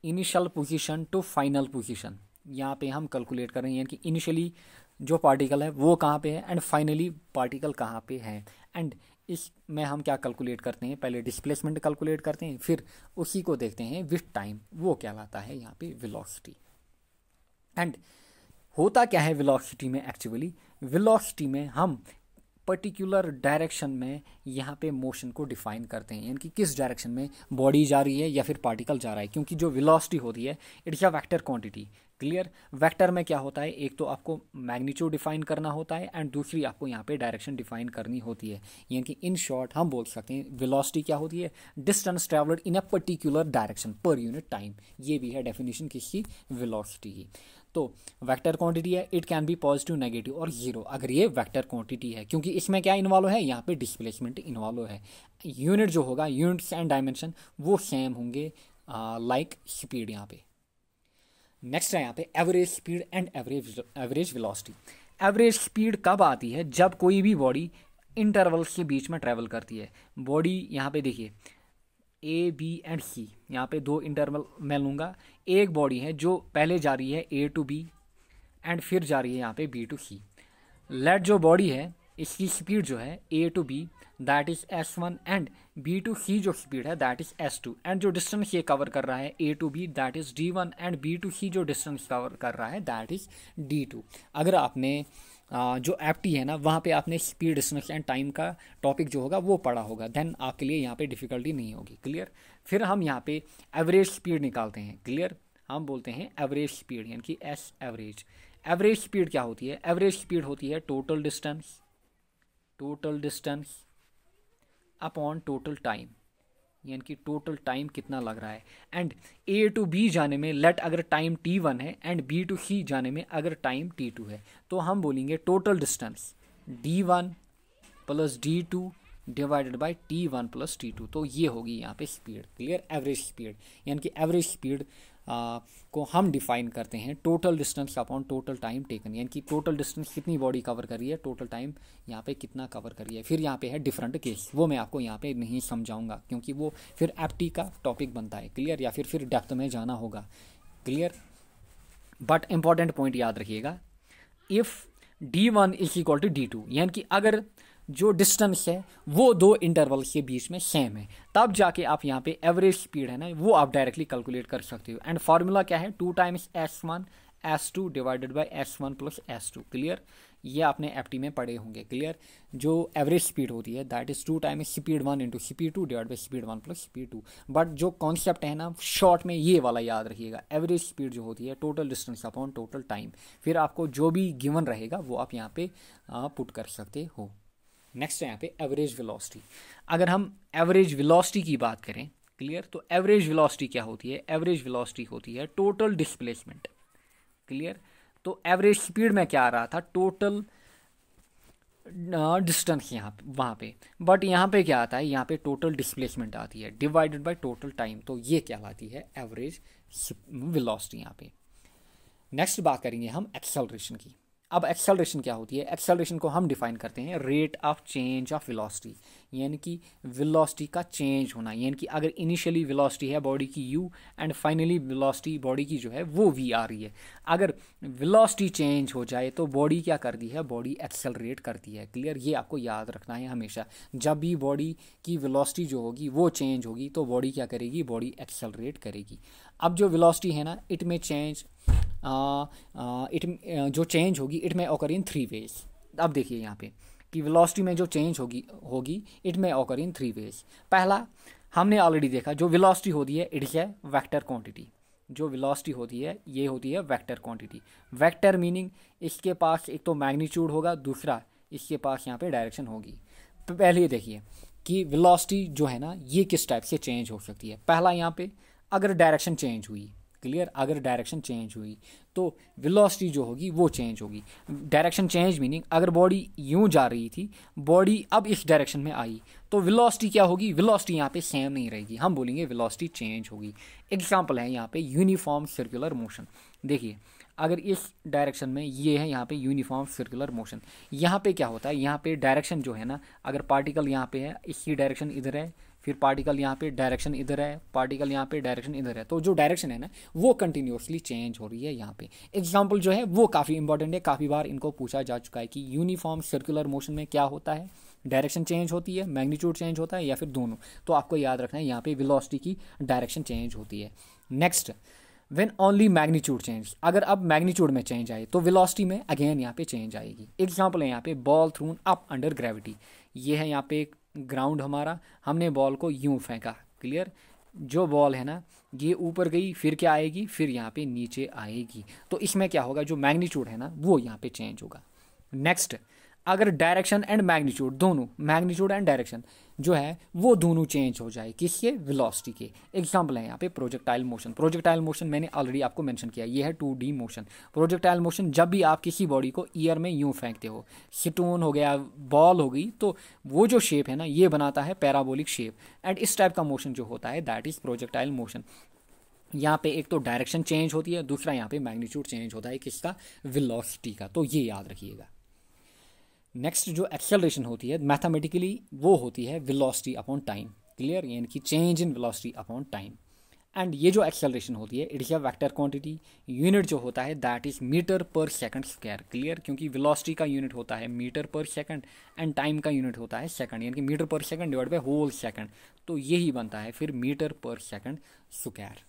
initial position to final position यहाँ पे हम कैलकुलेट कर रहे हैं, यानी कि इनिशियली जो पार्टिकल है वो कहाँ पे है एंड फाइनली पार्टिकल कहाँ पे है। एंड इसमें हम क्या कैलकुलेट करते हैं? पहले डिस्प्लेसमेंट कैलकुलेट करते हैं, फिर उसी को देखते हैं विथ टाइम, वो कहलाता है यहाँ पे वेलोसिटी। एंड होता क्या है वेलोसिटी में? एक्चुअली वेलोसिटी में हम पर्टिकुलर डायरेक्शन में यहाँ पे मोशन को डिफाइन करते हैं, यानी कि किस डायरेक्शन में बॉडी जा रही है या फिर पार्टिकल जा रहा है। क्योंकि जो वेलोसिटी होती है it is a vector quantity. Clear. Vector में क्या होता है? एक तो आपको मैग्नीट्यूड डिफाइन करना होता है एंड दूसरी आपको यहाँ पे डायरेक्शन डिफाइन करनी होती है। यानी कि इन शॉर्ट हम बोल सकते हैं वेलोसिटी क्या होती है? Distance travelled in a particular direction per unit time. ये भी है डेफिनेशन किसकी? वेलोसिटी की। तो वेक्टर क्वांटिटी है, it can be positive, negative और जीरो, अगर ये वेक्टर क्वांटिटी है। क्योंकि इसमें क्या इन्वॉल्व है? यहाँ पे डिस्प्लेसमेंट इन्वॉल्व है। यूनिट जो होगा, यूनिट्स एंड डायमेंशन वो सेम होंगे लाइक स्पीड यहाँ पे। नेक्स्ट है यहाँ पे average speed and average velocity. Average speed कब आती है? जब कोई भी बॉडी इंटरवल्स के बीच में ट्रैवल करती है। बॉडी यहाँ पे देखिए ए बी एंड सी, यहाँ पे दो इंटरवल मैं लूँगा। एक बॉडी है जो पहले जा रही है ए टू बी एंड फिर जा रही है यहाँ पे बी टू सी। लेट जो बॉडी है इसकी स्पीड जो है A to B that is S1 and B to C जो स्पीड है दैट इज S2, एंड जो डिस्टेंस ये कवर कर रहा है A to B that is D1 and B to C जो डिस्टेंस कवर कर रहा है दैट इज D2। अगर आपने जो एप्टी है ना वहाँ पे आपने स्पीड, डिस्टेंस एंड टाइम का टॉपिक जो होगा वो पढ़ा होगा, देन आपके लिए यहाँ पे डिफिकल्टी नहीं होगी। क्लियर। फिर हम यहाँ पे एवरेज स्पीड निकालते हैं। क्लियर। हम बोलते हैं एवरेज स्पीड, यानी कि S एवरेज। एवरेज स्पीड क्या होती है? एवरेज स्पीड होती है total distance upon total time, यानी कि टोटल टाइम कितना लग रहा है। एंड ए टू बी जाने में लेट अगर टाइम T1 है एंड बी टू सी जाने में अगर टाइम T2 है, तो हम बोलेंगे total distance D1 plus D2 divided by T1 plus T2। तो ये होगी यहाँ पे स्पीड। क्लियर। एवरेज स्पीड, यानी कि एवरेज स्पीड को हम डिफाइन करते हैं total distance upon total time taken, यानी कि टोटल डिस्टेंस कितनी बॉडी कवर कर रही है, टोटल टाइम यहाँ पे कितना कवर कर रही है। फिर यहाँ पे है डिफरेंट केस, वो मैं आपको यहाँ पे नहीं समझाऊंगा क्योंकि वो फिर एप्टी का टॉपिक बनता है। क्लियर। या फिर डेप्थ में जाना होगा। क्लियर। बट इंपॉर्टेंट पॉइंट याद रखिएगा, if D1 is equal to D2, यानी कि अगर जो डिस्टेंस है वो दो इंटरवल के बीच में सेम है, तब जाके आप यहाँ पे एवरेज स्पीड है ना वो आप डायरेक्टली कैलकुलेट कर सकते हो। एंड फार्मूला क्या है? 2 times S1 S2 divided by S1 plus S2। Clear. ये आपने एप्टी में पढ़े होंगे। क्लियर। जो एवरेज स्पीड होती है that is 2 times speed 1 into speed 2 divide by speed 1 plus speed 2। But जो कॉन्सेप्ट है ना शॉर्ट में ये वाला याद रखिएगा, एवरेज स्पीड जो होती है total distance upon total time. फिर आपको जो भी गिवन रहेगा वो आप यहाँ पे पुट कर सकते हो। नेक्स्ट है यहाँ पे एवरेज वेलोसिटी। अगर हम एवरेज वेलोसिटी की बात करें, क्लियर, तो एवरेज वेलोसिटी क्या होती है? एवरेज वेलोसिटी होती है टोटल डिस्प्लेसमेंट। क्लियर। तो एवरेज स्पीड में क्या आ रहा था, टोटल डिस्टेंस यहाँ पे वहाँ पे, बट यहाँ पे क्या आता है, यहाँ पे टोटल डिस्प्लेसमेंट आती है डिवाइडेड बाय टोटल टाइम, तो ये कहलाती है एवरेज वेलोसिटी यहाँ पे। नेक्स्ट बात करेंगे हम एक्सेलरेशन की। अब एक्सेलरेशन क्या होती है, एक्सेलरेशन को हम डिफाइन करते हैं rate of change of velocity, यानी कि वेलोसिटी का चेंज होना, यानी कि अगर इनिशियली वेलोसिटी है बॉडी की u and finally velocity body की जो है वो v आ रही है, अगर वेलोसिटी चेंज हो जाए तो बॉडी क्या करती है, बॉडी एक्सेलरेट करती है। क्लियर, ये आपको याद रखना है हमेशा, जब भी बॉडी की वेलोसिटी जो होगी वो चेंज होगी तो बॉडी क्या करेगी, बॉडी एक्सेलरेट करेगी। अब जो वेलोसिटी है ना, इट में चेंज जो चेंज होगी इट में ऑकर इन 3 वेज। अब देखिए यहाँ पे कि वेलोसिटी में जो चेंज होगी इट में ऑकर इन 3 वेज। पहला हमने ऑलरेडी देखा, जो वेलोसिटी होती है इट इज़ है वेक्टर क्वांटिटी, जो वेलोसिटी होती है ये होती है वेक्टर क्वांटिटी। वेक्टर मीनिंग इसके पास एक तो मैग्नीट्यूड होगा, दूसरा इसके पास यहाँ पे डायरेक्शन होगी। पहले ये देखिए कि वेलोसिटी जो है ना ये किस टाइप से चेंज हो सकती है। पहला यहाँ पे अगर डायरेक्शन चेंज हुई, क्लियर, अगर डायरेक्शन चेंज हुई तो वेलोसिटी जो होगी वो चेंज होगी। डायरेक्शन चेंज मीनिंग अगर बॉडी यूं जा रही थी, बॉडी अब इस डायरेक्शन में आई तो वेलोसिटी क्या होगी, वेलोसिटी यहाँ पे सेम नहीं रहेगी, हम बोलेंगे वेलोसिटी चेंज होगी। एग्जांपल है यहाँ पे यूनिफॉर्म सर्कुलर मोशन। देखिए अगर इस डायरेक्शन में ये है यहाँ पे यूनिफॉर्म सर्कुलर मोशन, यहाँ पे क्या होता है, यहाँ पे डायरेक्शन जो है ना, अगर पार्टिकल यहाँ पे है इसकी डायरेक्शन इधर है, फिर पार्टिकल यहाँ पे डायरेक्शन इधर है, पार्टिकल यहाँ पे डायरेक्शन इधर है, तो जो डायरेक्शन है ना वो कंटिन्यूसली चेंज हो रही है यहाँ पे। एग्जांपल जो है वो काफ़ी इंपॉर्टेंट है, काफ़ी बार इनको पूछा जा चुका है कि यूनिफॉर्म सर्कुलर मोशन में क्या होता है, डायरेक्शन चेंज होती है, मैग्नीट्यूड चेंज होता है या फिर दोनों। तो आपको याद रखना है यहाँ पे वेलोसिटी की डायरेक्शन चेंज होती है। Next, when only magnitude change, अगर अब मैग्नीट्यूड में चेंज आए तो वेलोसिटी में अगेन यहाँ पे चेंज आएगी। एग्जांपल है यहाँ पे ball throne up under gravity, ये है यहाँ पे ग्राउंड हमारा, हमने बॉल को यूं फेंका, क्लियर, जो बॉल है ना ये ऊपर गई फिर क्या आएगी, फिर यहाँ पे नीचे आएगी, तो इसमें क्या होगा, जो मैग्नीट्यूड है ना वो यहाँ पे चेंज होगा। नेक्स्ट, अगर डायरेक्शन एंड मैग्नीट्यूड दोनों, मैग्नीट्यूड एंड डायरेक्शन जो है वो दोनों चेंज हो जाए, किसके, वेलोसिटी के। एग्जांपल है यहाँ पे प्रोजेक्टाइल मोशन। प्रोजेक्टाइल मोशन मैंने ऑलरेडी आपको मेंशन किया, ये है 2D मोशन। प्रोजेक्टाइल मोशन जब भी आप किसी बॉडी को ईयर में यूं फेंकते हो, स्टोन हो गया, बॉल हो गई, तो वो जो शेप है ना ये बनाता है पैराबोलिक शेप, एंड इस टाइप का मोशन जो होता है दैट इज प्रोजेक्टाइल मोशन। यहाँ पे एक तो डायरेक्शन चेंज होती है, दूसरा यहाँ पे मैग्नीट्यूड चेंज होता है किसका, वेलोसिटी का, तो ये याद रखिएगा। नेक्स्ट जो एक्सेलरेशन होती है मैथमेटिकली वो होती है वेलोसिटी अपॉन टाइम, क्लियर, यानी कि change in velocity upon time. And ये जो एक्सेलरेशन होती है it is a vector quantity, unit जो होता है that is metre per second square, clear, क्योंकि वेलोसिटी का यूनिट होता है metre per second and time का यूनिट होता है सेकंड, यानी कि metre per second divide by whole second, तो यही बनता है फिर metre per second square.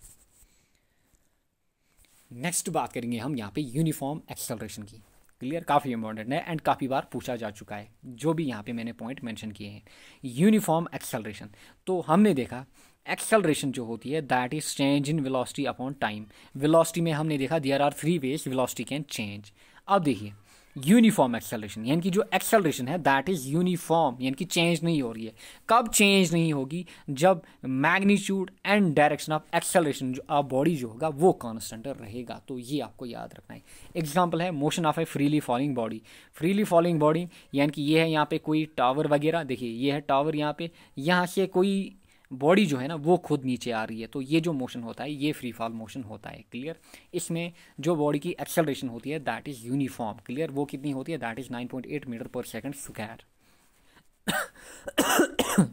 Next बात करेंगे हम यहाँ पे यूनिफॉर्म एक्सेलरेशन की, क्लियर, काफ़ी इंपॉर्टेंट है एंड काफ़ी बार पूछा जा चुका है, जो भी यहाँ पे मैंने पॉइंट मेंशन किए हैं। यूनिफॉर्म एक्सेलरेशन, तो हमने देखा एक्सेलरेशन जो होती है that is change in velocity upon time. Velocity में हमने देखा there are 3 ways velocity can change. अब देखिए यूनिफॉर्म एक्सेलरेशन, यानी कि जो एक्सेलरेशन है दैट इज यूनिफॉर्म, यानी कि चेंज नहीं हो रही है। कब चेंज नहीं होगी, जब magnitude and direction of acceleration जो आप बॉडी जो होगा वो कांस्टेंट रहेगा, तो ये आपको याद रखना है। एग्जांपल है motion of A freely falling body. Freely falling body यानी कि ये है यहाँ पे कोई टावर वगैरह, देखिए ये है टावर, यहाँ पे यहाँ से कोई बॉडी जो है ना वो खुद नीचे आ रही है, तो ये जो मोशन होता है ये फ्री फॉल मोशन होता है, क्लियर। इसमें जो बॉडी की एक्सेलरेशन होती है दैट इज यूनिफॉर्म, क्लियर, वो कितनी होती है, that is 9.8 metre per second square.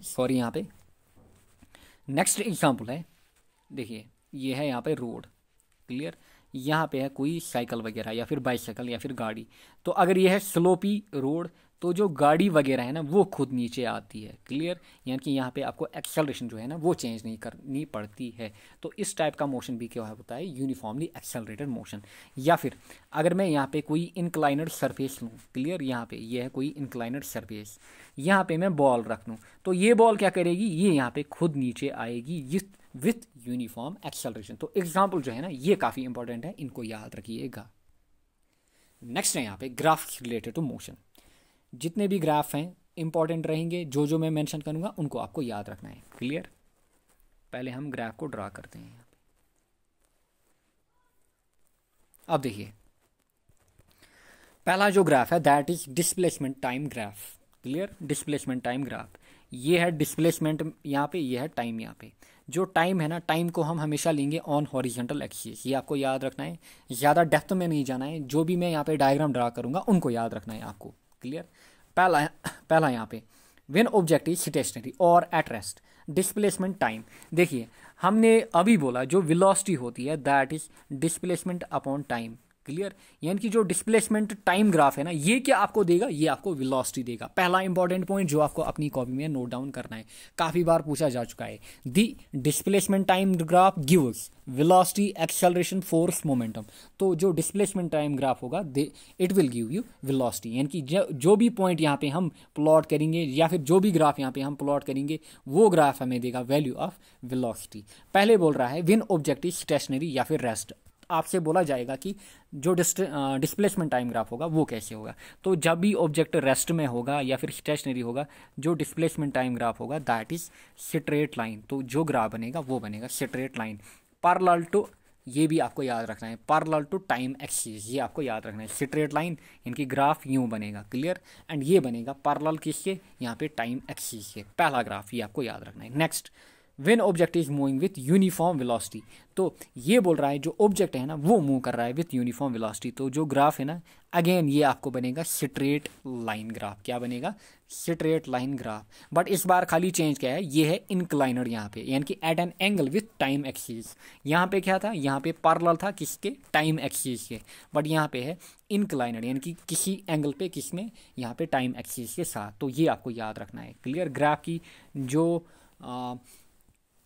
Sorry यहाँ पे। नेक्स्ट एग्जांपल है, देखिए ये है यहाँ पे रोड, क्लियर, यहाँ पे है कोई साइकिल वगैरह या फिर बाइसाइकिल या फिर गाड़ी, तो अगर ये है स्लोपी रोड तो जो गाड़ी वगैरह है ना वो खुद नीचे आती है, क्लियर, यानी कि यहाँ पे आपको एक्सेलरेशन जो है ना वो चेंज नहीं करनी पड़ती है। तो इस टाइप का मोशन भी क्या होता है, यूनिफॉर्मली एक्सेलरेटेड मोशन। या फिर अगर मैं यहाँ पे कोई इंक्लाइनड सरफेस लूँ, क्लियर, यहाँ पे ये है कोई इंक्लाइनड सरफेस, यहाँ पे मैं बॉल रख लूँ तो ये बॉल क्या करेगी, ये यहाँ पे खुद नीचे आएगी विथ यूनिफॉर्म एक्सेलरेशन। तो एग्जाम्पल जो है ना ये काफ़ी इंपॉर्टेंट है, इनको याद रखिएगा। नेक्स्ट है यहाँ पे ग्राफ्स रिलेटेड टू मोशन। जितने भी ग्राफ हैं इंपॉर्टेंट रहेंगे, जो जो मैं मेंशन करूंगा उनको आपको याद रखना है, क्लियर। पहले हम ग्राफ को ड्रा करते हैं। अब देखिए पहला जो ग्राफ है that is displacement time graph. Clear, displacement time graph, ये है डिस्प्लेसमेंट यहाँ पे, ये है टाइम यहाँ पे। जो टाइम है ना, टाइम को हम हमेशा लेंगे ऑन हॉरिजॉन्टल एक्सिस, ये आपको याद रखना है, ज़्यादा डेप्थ में नहीं जाना है। जो भी मैं यहाँ पे डायग्राम ड्रा करूँगा उनको याद रखना है आपको। क्लियर, पहला यहाँ पे व्हेन ऑब्जेक्ट इज स्टेशनरी और एट रेस्ट डिस्प्लेसमेंट टाइम। देखिए हमने अभी बोला जो वेलोसिटी होती है that is displacement upon time. Clear, यानी कि जो डिस्प्लेसमेंट टाइम ग्राफ है ना, ये क्या आपको देगा, ये आपको वेलोसिटी देगा। पहला इंपॉर्टेंट पॉइंट जो आपको अपनी कॉपी में नोट डाउन करना है, काफ़ी बार पूछा जा चुका है। The displacement time graph gives velocity, acceleration, force, momentum. तो जो डिस्प्लेसमेंट टाइम ग्राफ होगा it will give you velocity, यानी कि जो भी पॉइंट यहाँ पे हम प्लॉट करेंगे या फिर जो भी ग्राफ यहाँ पे हम प्लॉट करेंगे वो ग्राफ हमें देगा वैल्यू ऑफ वेलोसिटी। पहले बोल रहा है व्हेन ऑब्जेक्ट इज स्टेशनरी या फिर रेस्ट। आपसे बोला जाएगा कि जो डिस्प्लेसमेंट टाइम ग्राफ होगा वो कैसे होगा। तो जब भी ऑब्जेक्ट रेस्ट में होगा या फिर स्टेशनरी होगा, जो डिस्प्लेसमेंट टाइम ग्राफ होगा दैट इज स्ट्रेट लाइन। तो जो ग्राफ बनेगा वो बनेगा स्ट्रेट लाइन पैरेलल टू, ये भी आपको याद रखना है, पैरेलल टू टाइम एक्सिस, ये आपको याद रखना है। स्ट्रेट लाइन इनकी ग्राफ यूं बनेगा। क्लियर, एंड ये बनेगा पैरेलल किसके, यहाँ पे टाइम एक्सिस के। पहला ग्राफ ये आपको याद रखना है। Next when object is moving with uniform velocity. तो ये बोल रहा है जो ऑब्जेक्ट है ना वो मूव कर रहा है विथ यूनिफॉर्म वेलोसिटी। तो जो ग्राफ है ना, अगेन ये आपको बनेगा स्ट्रेट लाइन ग्राफ। क्या बनेगा, स्ट्रेट लाइन ग्राफ। बट इस बार खाली चेंज क्या है, ये है इंक्लाइनर यहाँ पे, यानी कि at an angle with time axis. यहाँ पे क्या था, यहाँ पे पैरेलल था किसके, टाइम एक्सिस के। बट यहाँ पे है इंक्लाइनर, यानी कि किसी एंगल पे, किसमें, यहाँ पे टाइम एक्सिस के साथ। तो ये आपको याद रखना है। क्लियर, ग्राफ की जो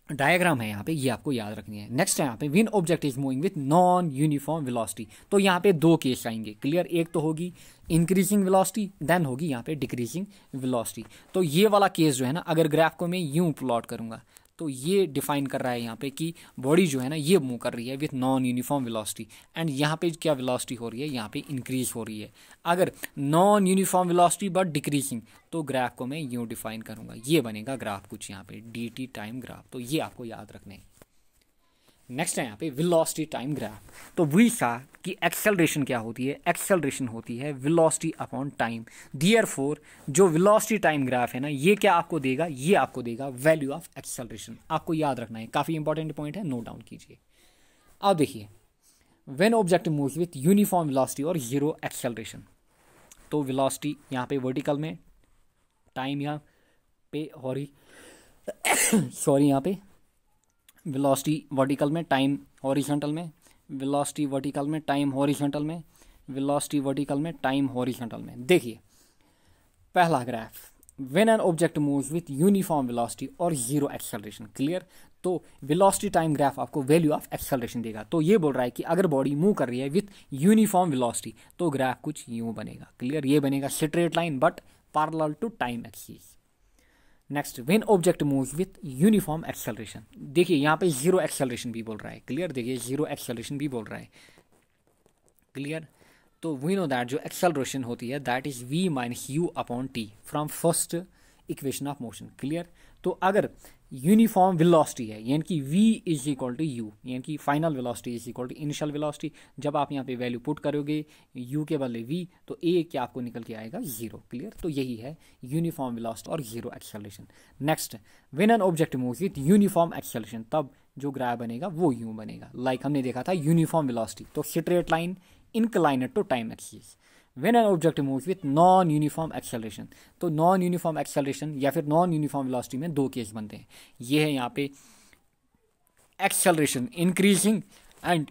डायग्राम है यहाँ पे ये आपको याद रखनी है। नेक्स्ट है यहाँ पे when object is moving with non uniform velocity. तो यहाँ पे दो केस आएंगे। क्लियर, एक तो होगी इंक्रीजिंग वेलोसिटी, देन होगी यहाँ पे डिक्रीजिंग वेलोसिटी। तो ये वाला केस जो है ना, अगर ग्राफ को मैं यूं प्लॉट करूँगा तो ये डिफाइन कर रहा है यहाँ पे कि बॉडी जो है ना ये मूव कर रही है with non uniform velocity, and यहाँ पे क्या वेलोसिटी हो रही है, यहाँ पे इंक्रीज हो रही है। अगर non uniform velocity but decreasing, तो ग्राफ को मैं यूं डिफाइन करूँगा, ये बनेगा ग्राफ कुछ यहाँ पे dt टाइम ग्राफ। तो ये आपको याद रखना है। नेक्स्ट है यहाँ पे वेलोसिटी टाइम ग्राफ। तो वी सा कि एक्सेलरेशन क्या होती है, एक्सेलरेशन होती है वेलोसिटी अपॉन टाइम। देयरफॉर जो वेलोसिटी टाइम ग्राफ है ना, ये क्या आपको देगा, ये आपको देगा वैल्यू ऑफ एक्सेलरेशन। आपको याद रखना है, काफ़ी इंपॉर्टेंट पॉइंट है, नोट डाउन कीजिए। अब देखिए when object moves with uniform velocity और जीरो एक्सेलरेशन। तो वेलोसिटी यहाँ पे वर्टिकल में, टाइम यहाँ पे सॉरी यहाँ पे वेलोसिटी वर्टिकल में, टाइम हॉरिजॉन्टल में, वेलोसिटी वर्टिकल में, टाइम हॉरिजॉन्टल में, वेलोसिटी वर्टिकल में, टाइम हॉरिजॉन्टल में। देखिए पहला graph when an object moves with uniform velocity और जीरो एक्सेलरेशन। क्लियर, तो वेलोसिटी टाइम ग्राफ आपको वैल्यू ऑफ एक्सेलरेशन देगा। तो ये बोल रहा है कि अगर बॉडी मूव कर रही है विथ यूनिफॉर्म वेलोसिटी तो ग्राफ कुछ यूं बनेगा। क्लियर, ये बनेगा straight line but parallel to time axis. Next when object moves with uniform acceleration. देखिए यहाँ पे जीरो एक्सेलरेशन भी बोल रहा है। क्लियर, देखिए जीरो एक्सेलरेशन भी बोल रहा है। क्लियर, तो वी नो दैट जो एक्सेलरेशन होती है that is v minus u upon t from first equation of motion. Clear, तो अगर यूनिफॉर्म वेलोसिटी है यानी कि v is equal to u, यानी कि final velocity is equal to initial velocity, जब आप यहाँ पे वैल्यू पुट करोगे u के बदले v तो a क्या आपको निकल के आएगा, जीरो। क्लियर, तो यही है यूनिफॉर्म वेलोसिटी और zero acceleration. Next when an object moves with uniform acceleration, तब जो ग्राफ बनेगा वो यूं बनेगा। लाइक हमने देखा था यूनिफॉर्म वेलोसिटी, तो straight line inclined to time axis। when an object moves with non uniform acceleration, तो नॉन यूनिफॉर्म एक्सेलरेशन या फिर नॉन यूनिफॉर्म वेलोसिटी में दो केस बनते हैं। ये है यहाँ पे एक्सेलरेशन इंक्रीजिंग एंड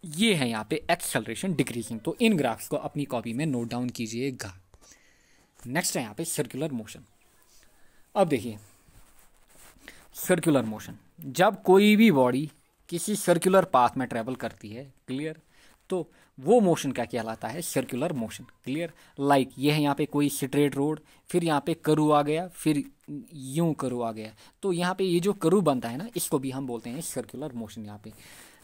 ये है यहाँ पे एक्सेलरेशन डिक्रीजिंग। तो इन ग्राफ्स को अपनी कॉपी में नोट डाउन कीजिएगा। नेक्स्ट है यहाँ पे सर्कुलर मोशन। अब देखिए सर्कुलर मोशन, जब कोई भी बॉडी किसी सर्कुलर पाथ में ट्रेवल करती है, क्लियर, तो वो मोशन क्या कहलाता है, सर्कुलर मोशन। क्लियर, लाइक ये है यहाँ पे कोई स्ट्रेट रोड, फिर यहाँ पे कर्व आ गया, फिर यूं कर्व आ गया, तो यहाँ पे ये जो कर्व बनता है ना इसको भी हम बोलते हैं सर्कुलर मोशन। यहाँ पे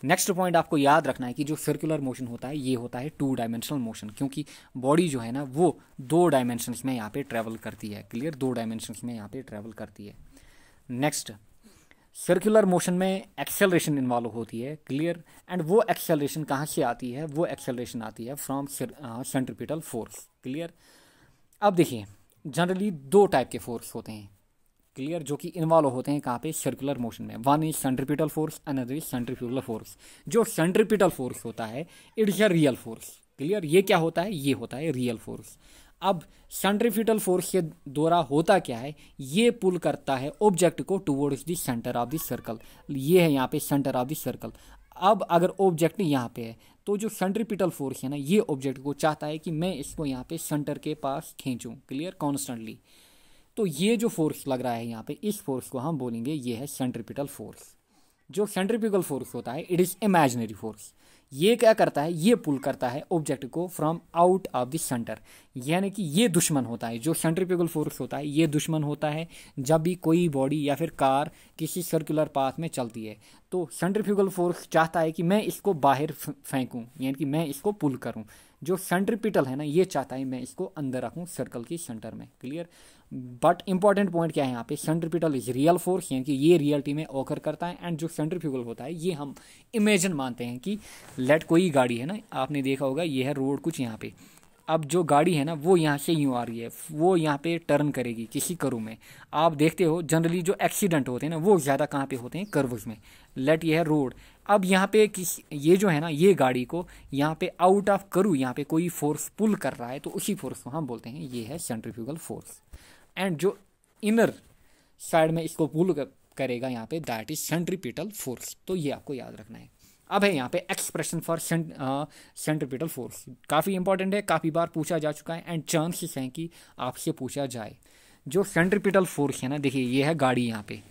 नेक्स्ट पॉइंट आपको याद रखना है कि जो सर्कुलर मोशन होता है ये होता है 2 डायमेंशनल मोशन, क्योंकि बॉडी जो है ना वो 2 डायमेंशंस में यहाँ पे ट्रेवल करती है। क्लियर, 2 डायमेंशंस में यहाँ पे ट्रेवल करती है। नेक्स्ट सर्कुलर मोशन में एक्सेलरेशन इन्वॉल्व होती है, क्लियर। एंड वो एक्सेलरेशन कहाँ से आती है? वो एक्सेलरेशन आती है फ्रॉम सेंट्रीपिटल फोर्स, क्लियर। अब देखिए, जनरली दो टाइप के फोर्स होते हैं, क्लियर, जो कि इन्वॉल्व होते हैं कहाँ पे? सर्कुलर मोशन में। One is centripetal force, another is centrifugal force. जो सेंट्रीपिटल फोर्स होता है, it is a real force, clear. ये क्या होता है? ये होता है रियल फोर्स। अब सेंट्रीफ्यूगल फोर्स के द्वारा होता क्या है? ये पुल करता है ऑब्जेक्ट को towards the centre of the circle. ये है यहाँ पे सेंटर ऑफ द सर्कल। अब अगर ऑब्जेक्ट यहाँ पे है तो जो सेंट्रीपिटल फोर्स है ना, ये ऑब्जेक्ट को चाहता है कि मैं इसको यहाँ पे सेंटर के पास खींचूं, क्लियर, कॉन्स्टेंटली। तो ये जो फोर्स लग रहा है यहाँ पे, इस फोर्स को हम बोलेंगे ये है सेंट्रीपिटल फोर्स। जो सेंट्रीफ्यूगल फोर्स होता है, इट इज इमेजिनरी फोर्स। ये क्या करता है? ये पुल करता है ऑब्जेक्ट को from out of the centre, यानी कि ये दुश्मन होता है। जो सेंट्रीफ्यूगल फोर्स होता है, ये दुश्मन होता है जब भी कोई बॉडी या फिर कार किसी सर्कुलर पाथ में चलती है। तो सेंट्रीफ्यूगल फोर्स चाहता है कि मैं इसको बाहर फेंकूं, यानी कि मैं इसको पुल करूं। जो सेंट्रीपिटल है ना, ये चाहता है मैं इसको अंदर रखूं सर्कल की सेंटर में, क्लियर। बट इंपॉर्टेंट पॉइंट क्या है यहाँ पे? सेंट्रीपिटल इज रियल फोर्स, यानी कि ये रियलिटी में ऑकर करता है। एंड जो सेंट्रीफ्यूगल होता है, ये हम इमेजिन मानते हैं कि लेट कोई गाड़ी है ना, आपने देखा होगा, ये है रोड कुछ यहाँ पे। अब जो गाड़ी है ना, वो यहाँ से यूँ आ रही है, वो यहाँ पे टर्न करेगी किसी कर्व में। आप देखते हो जनरली जो एक्सीडेंट होते हैं ना, वो ज़्यादा कहाँ पे होते हैं? कर्व्स में। लेट ये है रोड। अब यहाँ पे ये जो है ना, ये गाड़ी को यहाँ पे आउट ऑफ कर्व यहाँ पे कोई फोर्स पुल कर रहा है, तो उसी फोर्स को हम बोलते हैं ये है सेंट्रीफ्यूगल फोर्स। एंड जो इनर साइड में इसको पुल करेगा यहाँ पे, दैट इज सेंट्रीपिटल फोर्स। तो ये आपको याद रखना है। अब है यहाँ पे एक्सप्रेशन फॉर सेंट्रीपिटल फोर्स, काफ़ी इंपॉर्टेंट है, काफ़ी बार पूछा जा चुका है एंड चांसेस हैं कि आपसे पूछा जाए। जो सेंट्रीपिटल फोर्स है ना, देखिए ये है गाड़ी यहाँ पे,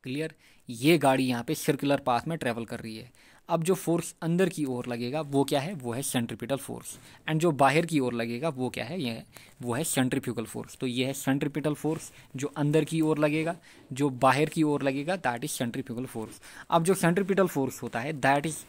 क्लियर। ये गाड़ी यहाँ पे सर्कुलर पाथ में ट्रेवल कर रही है। अब जो फोर्स अंदर की ओर लगेगा वो क्या है? वो है सेंट्रीपिटल फोर्स। एंड जो बाहर की ओर लगेगा वो क्या है? ये वो है सेंट्रीफ्यूगल फोर्स। तो ये है सेंट्रीपिटल फोर्स जो अंदर की ओर लगेगा, जो बाहर की ओर लगेगा दैट इज सेंट्रीफ्यूगल फोर्स। अब जो सेंट्रीपिटल फोर्स होता है, that is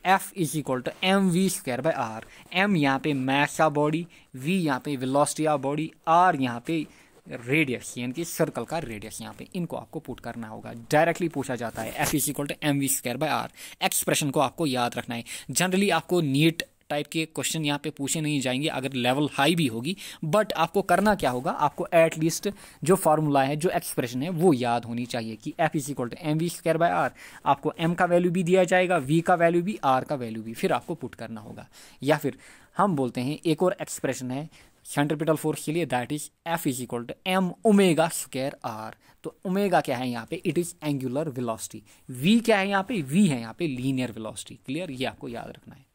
F is equal to m v square by r. M यहाँ पे मास ऑफ बॉडी, वी यहाँ पे वेलोसिटी ऑफ बॉडी, आर यहाँ पे रेडियस, यानी कि सर्कल का रेडियस। यहाँ पे इनको आपको पुट करना होगा, डायरेक्टली पूछा जाता है। F is equal to m v square by r. Expression को आपको याद रखना है। जनरली आपको नीट टाइप के क्वेश्चन यहाँ पे पूछे नहीं जाएंगे अगर लेवल हाई भी होगी, बट आपको करना क्या होगा? आपको एटलीस्ट जो फार्मूला है, जो एक्सप्रेशन है, वो याद होनी चाहिए कि F is equal to m v square by r. आपको एम का वैल्यू भी दिया जाएगा, वी का वैल्यू भी, आर का वैल्यू भी, फिर आपको पुट करना होगा। या फिर हम बोलते हैं एक और एक्सप्रेशन है सेंट्रीपिटल फोर्स के लिए, that is F is equal to m omega square r. तो ओमेगा क्या है यहाँ पे? It is angular velocity. V क्या है यहाँ पे? वी है यहाँ पे लीनियर वेलोसिटी, क्लियर। ये आपको याद रखना है।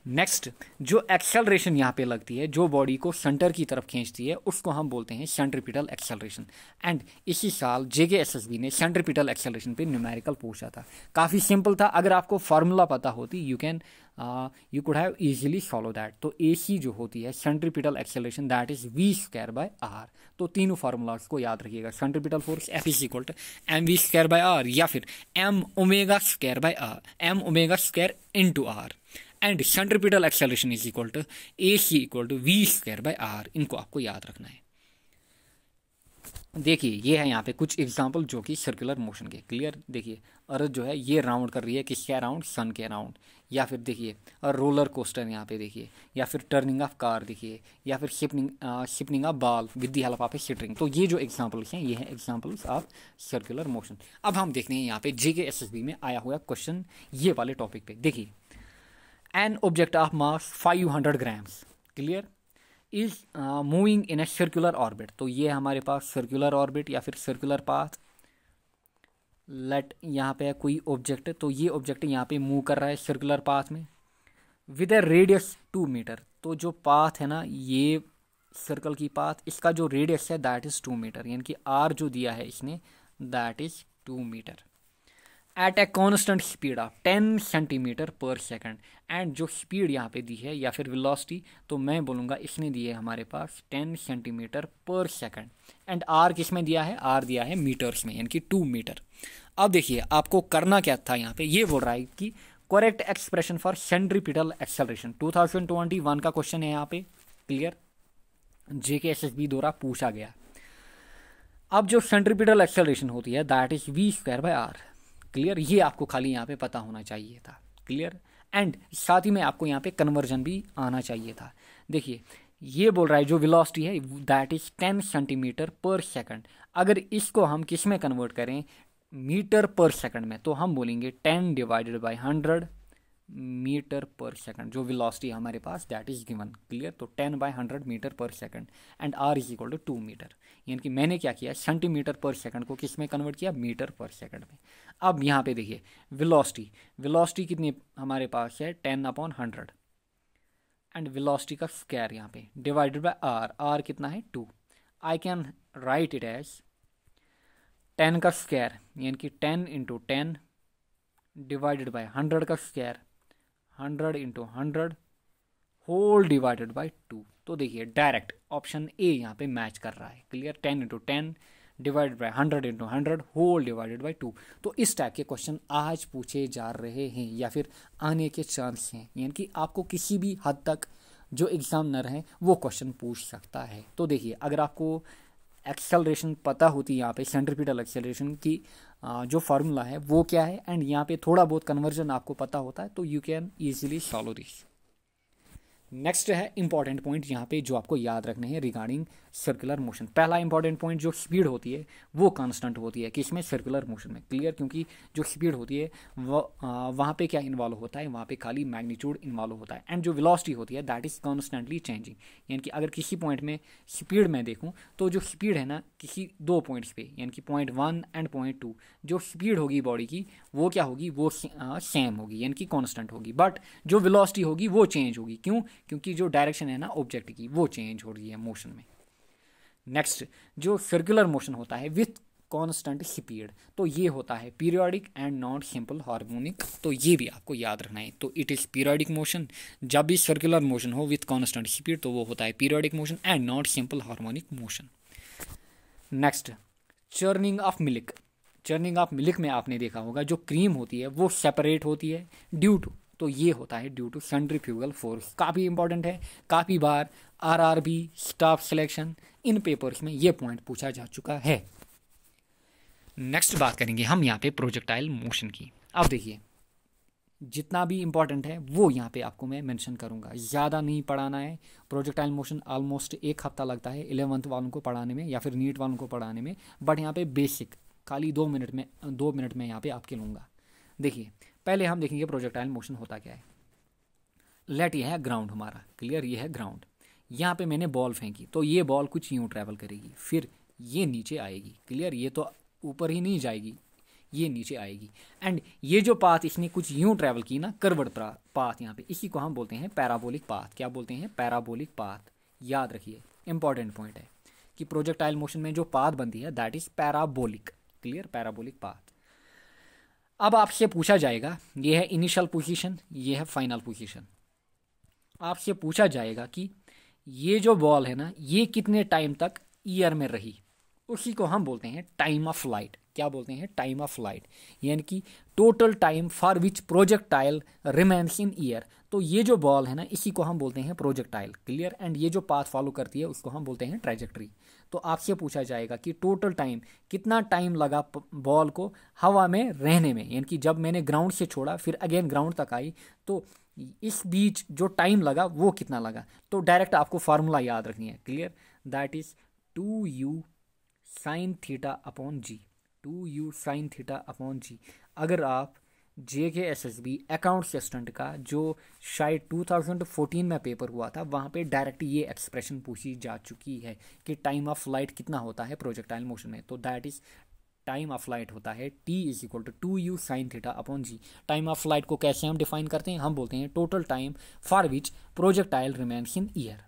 नेक्स्ट, जो एक्सेलरेशन यहाँ पे लगती है, जो बॉडी को सेंटर की तरफ खींचती है, उसको हम बोलते हैं सेंट्रीपिटल एक्सेलरेशन। एंड इसी साल JKSSB ने सेंट्रीपिटल एक्सेलरेशन पे न्यूमेरिकल पूछा था। काफ़ी सिंपल था, अगर आपको फार्मूला पता होती you could have easily follow that. तो AC जो होती है centripetal acceleration, that is v square by r. तो तीनों फार्मूलाज को याद रखिएगा। Centripetal force F is equal to m v square by r, या फिर m omega square by r, m omega square into r. And centripetal acceleration is equal to AC equal to v square by r. इनको आपको याद रखना है। देखिए ये है यहाँ पे कुछ एग्जांपल जो कि सर्कुलर मोशन के, क्लियर। देखिए अर्थ जो है ये राउंड कर रही है, किसके अराउंड? सन के अराउंड। या फिर देखिए और रोलर कोस्टर यहाँ पे देखिए, या फिर टर्निंग ऑफ कार देखिए, या फिर spinning of ball with the help of a string. तो ये जो एग्जांपल्स हैं, ये हैं एग्जांपल्स ऑफ सर्कुलर मोशन। अब हम देखते हैं यहाँ पे JKSSB में आया हुआ क्वेश्चन ये वाले टॉपिक पे। देखिए an object of mass 500 grams, clear, is moving in a circular orbit। तो ये हमारे पास सर्कुलर ऑर्बिट या फिर सर्कुलर पाथ। लेट यहाँ पे है कोई ऑब्जेक्ट, तो ये ऑब्जेक्ट यहाँ पे मूव कर रहा है सर्कुलर पाथ में विद ए रेडियस 2 मीटर। तो जो पाथ है ना, ये सर्कल की पाथ, इसका जो रेडियस है दैट इज 2 मीटर, यानी कि R जो दिया है इसने that is 2 metre at a constant speed of 10 centimetre per second. And जो स्पीड यहाँ पे दी है या फिर वेलोसिटी, तो मैं बोलूँगा इसने दी है हमारे पास 10 centimetre per second. And R किस में दिया है? R दिया है मीटर्स में, यानी कि 2 मीटर। अब देखिए आपको करना क्या था यहाँ पे, ये बोल रहा है कि correct expression for centripetal acceleration. 2021 का क्वेश्चन है यहाँ पे, क्लियर, JKSSB द्वारा पूछा गया। अब जो सेंट्रीपिटल एक्सेलरेशन होती है दैट इज v²/r। क्लियर, ये आपको खाली यहाँ पे पता होना चाहिए था। क्लियर, एंड साथ ही में आपको यहाँ पे कन्वर्जन भी आना चाहिए था। देखिए ये बोल रहा है जो वेलोसिटी है that is 10 centimetre per second. अगर इसको हम किस में कन्वर्ट करें, मीटर पर सेकंड में, तो हम बोलेंगे 10 divided by 100 metre per second. जो वेलोसिटी हमारे पास दैट इज गिवन। क्लियर, तो 10/100 metre per second and r is equal to 2 metre. यानी कि मैंने क्या किया, सेंटीमीटर पर सेकंड को किस में कन्वर्ट किया, मीटर पर सेकंड में। अब यहाँ पे देखिए वेलोसिटी कितनी हमारे पास है, 10/100 एंड वेलोसिटी का स्क्वायर यहाँ पे डिवाइडेड बाय r कितना है 2। I can write it as 10 का स्क्वायर यानी कि 10 × 10 डिवाइडेड बाय 100 का स्क्वायर 100 × 100 होल डिवाइडेड बाय 2। तो देखिए डायरेक्ट ऑप्शन ए यहाँ पे मैच कर रहा है। Clear, 10 × 10 divided by 100 × 100 whole divided by 2। तो इस टाइप के क्वेश्चन आज पूछे जा रहे हैं या फिर आने के चांस हैं। यानी कि आपको किसी भी हद तक जो एग्जामिनर है वो क्वेश्चन पूछ सकता है। तो देखिए अगर आपको एक्सेलरेशन पता होती है, यहाँ पे सेंट्रीपिटल एक्सेलरेशन की जो फार्मूला है वो क्या है, एंड यहाँ पे थोड़ा बहुत कन्वर्जन आपको पता होता है, तो you can easily solve this. Next है इंपॉर्टेंट पॉइंट यहाँ पे जो आपको याद रखने हैं रिगार्डिंग सर्कुलर मोशन। पहला इंपॉर्टेंट पॉइंट, जो स्पीड होती है वो कांस्टेंट होती है किसमें, सर्कुलर मोशन में। क्लियर, क्योंकि जो स्पीड होती है वहाँ पे क्या इन्वॉल्व होता है, वहाँ पे खाली मैग्नीट्यूड इन्वॉल्व होता है। एंड जो वेलोसिटी होती है दैट इज कॉन्स्टेंटली चेंजिंग। यानी कि अगर किसी पॉइंट में स्पीड में देखूँ तो जो स्पीड है ना किसी दो पॉइंट्स पे, यानी कि पॉइंट 1 एंड पॉइंट 2, जो स्पीड होगी बॉडी की वो क्या होगी, वो सेम होगी यानी कि कांस्टेंट होगी। बट जो वेलोसिटी होगी वो चेंज होगी। क्यों, क्योंकि जो डायरेक्शन है ना ऑब्जेक्ट की वो चेंज हो रही है मोशन में। नेक्स्ट जो सर्कुलर मोशन होता है विथ कांस्टेंट स्पीड, तो ये होता है periodic and not simple harmonic. तो ये भी आपको याद रखना है। तो इट इज पीरियोडिक मोशन। जब भी सर्कुलर मोशन हो विथ कांस्टेंट स्पीड तो वो होता है periodic motion and not simple harmonic motion. Next churning of milk. Churning of milk में आपने देखा होगा जो क्रीम होती है वो सेपरेट होती है ड्यू टू, तो ये होता है ड्यू टू सेंट्रीफ्यूगल फोर्स। काफ़ी इंपॉर्टेंट है, काफ़ी बार आरआरबी, स्टाफ सिलेक्शन, इन पेपर्स में ये पॉइंट पूछा जा चुका है। नेक्स्ट बात करेंगे हम यहाँ पे प्रोजेक्टाइल मोशन की। अब देखिए जितना भी इंपॉर्टेंट है वो यहाँ पे आपको मैं मेंशन करूँगा, ज़्यादा नहीं पढ़ाना है। प्रोजेक्टाइल मोशन ऑलमोस्ट 1 हफ्ता लगता है 11th वालों को पढ़ाने में या फिर नीट वालों को पढ़ाने में, बट यहाँ पे बेसिक खाली 2 मिनट में यहाँ पे आपके लूँगा। देखिए पहले हम देखेंगे प्रोजेक्टाइल मोशन होता क्या है। लेट ये है ग्राउंड हमारा। क्लियर, ये है ग्राउंड। यहाँ पे मैंने बॉल फेंकी तो ये बॉल कुछ यूँ ट्रैवल करेगी, फिर ये नीचे आएगी। क्लियर, ये तो ऊपर ही नहीं जाएगी, ये नीचे आएगी। एंड ये जो पाथ इसने कुछ यूँ ट्रैवल की ना, कर्वड पाथ, यहाँ पे इसी को हम बोलते हैं पैराबोलिक पाथ। क्या बोलते हैं, पैराबोलिक पाथ। याद रखिए इंपॉर्टेंट पॉइंट है कि प्रोजेक्टाइल मोशन में जो पाथ बनती है that is parabolic. Clear, parabolic path. अब आपसे पूछा जाएगा, ये है इनिशियल पोजीशन, ये है फाइनल पोजीशन। आपसे पूछा जाएगा कि ये जो बॉल है ना ये कितने टाइम तक ईयर में रही, उसी को हम बोलते हैं टाइम ऑफ फ्लाइट। क्या बोलते हैं, टाइम ऑफ फ्लाइट, यानी कि total time for which projectile remains in year. तो ये जो बॉल है ना इसी को हम बोलते हैं प्रोजेक्टाइल। क्लियर, एंड ये जो पाथ फॉलो करती है उसको हम बोलते हैं ट्रैजेक्टरी। तो आपसे पूछा जाएगा कि टोटल टाइम कितना टाइम लगा बॉल को हवा में रहने में, यानी कि जब मैंने ग्राउंड से छोड़ा फिर अगेन ग्राउंड तक आई तो इस बीच जो टाइम लगा वो कितना लगा। तो डायरेक्ट आपको फार्मूला याद रखनी है। Clear, that is 2u sin θ/g। 2u sin θ/g। अगर आप JKSSB अकाउंट्स असिस्टेंट का जो शायद 2014 में पेपर हुआ था वहाँ पे डायरेक्ट ये एक्सप्रेशन पूछी जा चुकी है कि टाइम ऑफ फ्लाइट कितना होता है प्रोजेक्टाइल मोशन में। तो that is time of flight होता है T is equal to 2u sin θ/g। Time of flight को कैसे हम डिफाइन करते हैं, हम बोलते हैं total time for which projectile remains in air.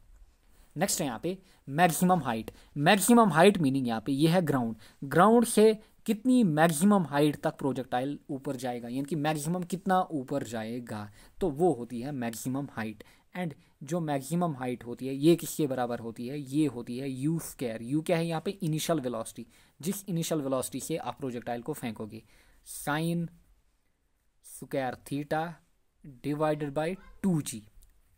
Next है यहाँ पे maximum height. Maximum height meaning यहाँ पे ये है ग्राउंड। ग्राउंड से कितनी मैक्सिमम हाइट तक प्रोजेक्टाइल ऊपर जाएगा, यानी कि मैक्सिमम कितना ऊपर जाएगा, तो वो होती है मैक्सिमम हाइट। एंड जो मैक्सिमम हाइट होती है ये किसके बराबर होती है, ये होती है u²। u क्या है यहाँ पे, इनिशियल वेलोसिटी। जिस इनिशियल वेलोसिटी से आप प्रोजेक्टाइल को फेंकोगे, sin² θ divided by 2g।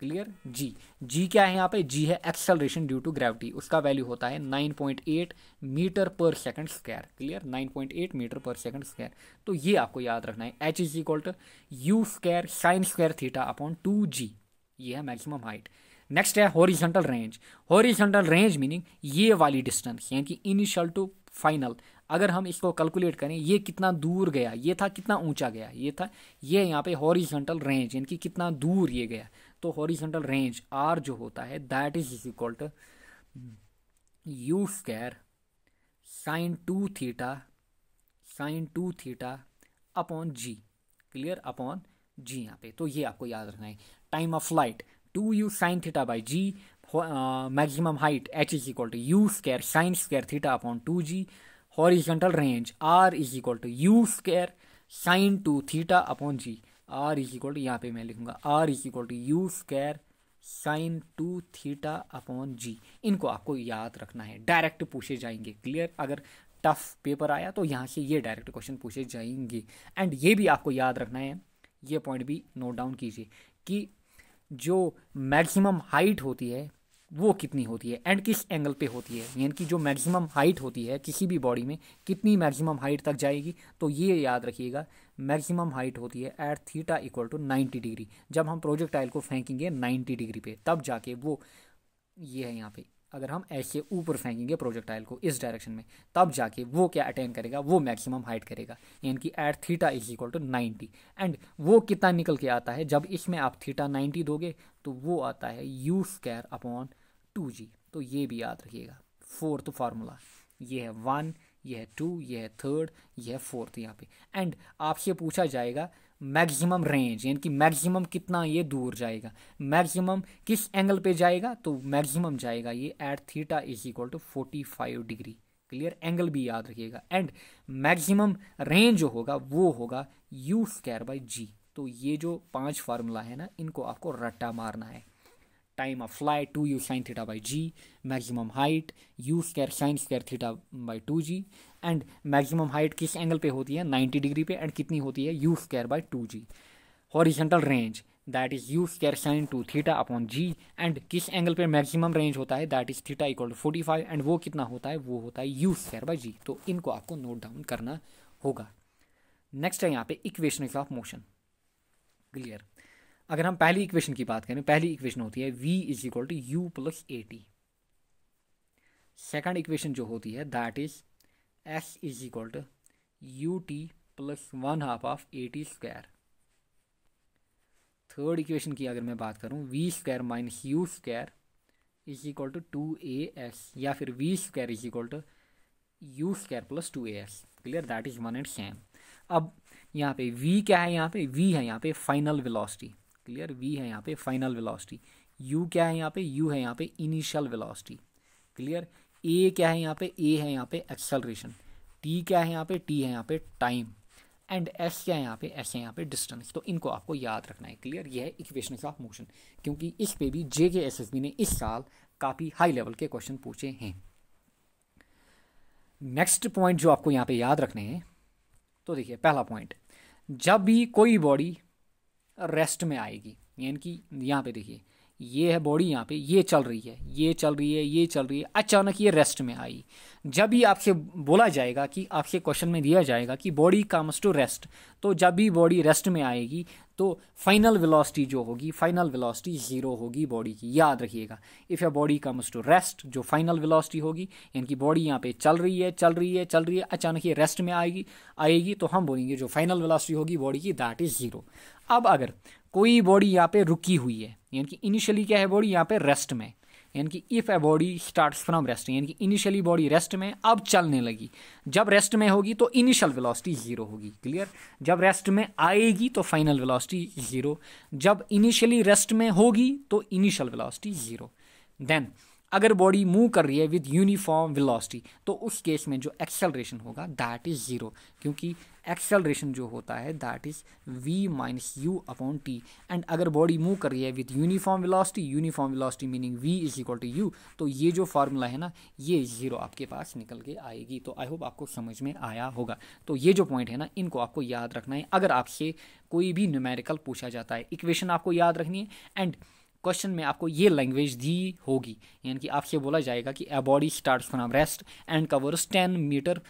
Clear. जी क्या है यहाँ पे, जी है एक्सेलरेशन ड्यू टू ग्रेविटी, उसका वैल्यू होता है 9.8 metre per second square. Clear, 9.8 metre per second square. तो ये आपको याद रखना है, H is equal to u square sine square theta upon 2g, ये है मैक्सिमम हाइट। नेक्स्ट है horizontal range. Horizontal range meaning ये वाली डिस्टेंस, यानी कि इनिशियल टू फाइनल। अगर हम इसको कैलकुलेट करें, ये कितना दूर गया, ये था कितना ऊंचा गया, ये था, ये यहाँ पे हॉरिजॉन्टल रेंज यानी कि कितना दूर ये गया। तो हॉरिजॉन्टल रेंज आर जो होता है that is equal to u square sine two theta upon g. Clear, upon g यहाँ पे। तो ये आपको याद रखना है। Time of flight 2u sine theta by g, maximum height h is equal to u square sine square theta upon 2g, horizontal range r is equal to u square sine two theta upon g. r is equal to, यहाँ पे मैं लिखूंगा r is equal to u square sine two theta upon g. इनको आपको याद रखना है, direct पूछे जाएंगे। क्लियर, अगर टफ पेपर आया तो यहाँ से ये डायरेक्ट क्वेश्चन पूछे जाएंगे। एंड ये भी आपको याद रखना है, ये पॉइंट भी नोट डाउन कीजिए कि जो मैक्सिमम हाइट होती है वो कितनी होती है एंड किस एंगल पे होती है, यानी कि जो मैक्सिमम हाइट होती है किसी भी बॉडी में कितनी मैक्सिमम हाइट तक जाएगी। तो ये याद रखिएगा, मैक्सिमम हाइट होती है at theta equal to 90 degree. जब हम प्रोजेक्टाइल को फेंकेंगे 90 डिग्री पे, तब जाके वो, ये है यहाँ पे, अगर हम ऐसे ऊपर फेंकेंगे प्रोजेक्टाइल को इस डायरेक्शन में, तब जाके वो क्या अटेन करेगा, वो मैक्सिमम हाइट करेगा, यानी कि at theta is equal to 90। And वो कितना निकल के आता है, जब इसमें आप थीटा 90 दोगे तो वो आता है यू स्क्वायर अपॉन 2g। तो ये भी याद रखिएगा। फोर्थ फार्मूला, ये है 1, ये है 2, ये है 3, ये है 4 यहाँ पे। एंड आपसे पूछा जाएगा मैक्सिमम रेंज, यानी कि मैक्सिमम कितना ये दूर जाएगा, मैक्सिमम किस एंगल पे जाएगा, तो मैक्सिमम जाएगा ये at theta is equal to 45 degree. Clear, angle भी याद रखिएगा। एंड मैक्सिमम रेंज जो होगा वो होगा यू स्क्वायर बाई जी। तो ये जो 5 फार्मूला है ना, इनको आपको रट्टा मारना है। Time of flight 2u sine theta by g, maximum height u square sine square theta by 2g, and maximum height किस एंगल पे होती है 90 डिग्री पे, एंड कितनी होती है u square by 2g। Horizontal range that is u square sine two theta upon g, and किस angle पे मैक्सिमम रेंज होता है that is theta equal to 45, and वो कितना होता है, वो होता है यू स्क्वायर बाई जी। तो इनको आपको नोट डाउन करना होगा। नेक्स्ट है यहाँ पे इक्वेशंस ऑफ मोशन। क्लियर, अगर हम पहली इक्वेशन की बात करें, पहली इक्वेशन होती है v is equal to u plus a t. Second equation जो होती है that is s is equal to u t plus 1/2 of a t square. Third equation की अगर मैं बात करूं, v square minus u square is equal to 2as, या फिर v square is equal to u square plus 2as। Clear, that is one and same. अब यहाँ पे v क्या है, यहाँ पे v है यहाँ पे फाइनल वेलोसिटी। क्लियर, v है यहाँ पे फाइनल वेलोसिटी। u क्या है यहाँ पे, u है यहाँ पे इनिशियल वेलोसिटी। क्लियर, a क्या है यहाँ पे, a है यहाँ पे एक्सेलरेशन। t क्या है यहाँ पे, t है यहाँ पे टाइम। एंड s क्या है यहाँ पे, s है यहाँ पे डिस्टेंस। तो इनको आपको याद रखना है। क्लियर, यह है इक्वेशंस ऑफ मोशन, क्योंकि इस पे भी JKSSB ने इस साल काफ़ी हाई लेवल के क्वेश्चन पूछे हैं। नेक्स्ट पॉइंट जो आपको यहाँ पे याद रखने हैं, तो देखिए पहला पॉइंट, जब भी कोई बॉडी रेस्ट में आएगी, यानी कि यहाँ पे देखिए ये है बॉडी, यहाँ पे ये चल रही है, ये चल रही है, ये चल रही है, अचानक ये रेस्ट में आई। जब भी आपसे बोला जाएगा कि आपसे क्वेश्चन में दिया जाएगा कि बॉडी कम्स टू रेस्ट, तो जब भी बॉडी रेस्ट में आएगी तो फाइनल वेलोसिटी जो होगी, फाइनल वेलोसिटी 0 होगी बॉडी की। याद रखिएगा, if a body comes to rest, जो फाइनल वेलोसिटी होगी, यानी कि बॉडी यहाँ पे चल रही है, चल रही है, चल रही है, अचानक ये रेस्ट में आएगी तो हम बोलेंगे जो फाइनल वेलोसिटी होगी बॉडी की दैट इज 0। अब अगर कोई बॉडी यहाँ पे रुकी हुई है, यानी कि इनिशियली क्या है बॉडी यहाँ पे रेस्ट में, यानी कि if a body starts from rest, यानी कि इनिशियली बॉडी रेस्ट में, अब चलने लगी, जब रेस्ट में होगी तो इनिशियल वेलोसिटी 0 होगी। क्लियर, जब रेस्ट में आएगी तो फाइनल वेलोसिटी 0, जब इनिशियली रेस्ट में होगी तो इनिशियल वेलोसिटी 0। देन अगर बॉडी मूव कर रही है विद यूनिफॉर्म वेलोसिटी, तो उस केस में जो एक्सेलरेशन होगा दैट इज 0, क्योंकि एक्सेलरेशन जो होता है that is v minus u upon t. And अगर बॉडी मूव कर रही है with uniform velocity meaning v is equal to u, तो ये जो फार्मूला है ना, ये 0 आपके पास निकल के आएगी। तो आई होप आपको समझ में आया होगा। तो ये जो पॉइंट है ना, इनको आपको याद रखना है। अगर आपसे कोई भी न्यूमेरिकल पूछा जाता है, इक्वेशन आपको याद रखनी है, एंड क्वेश्चन में आपको ये लैंग्वेज दी होगी, यानी कि आपसे बोला जाएगा कि a body starts from rest and covers 10 metre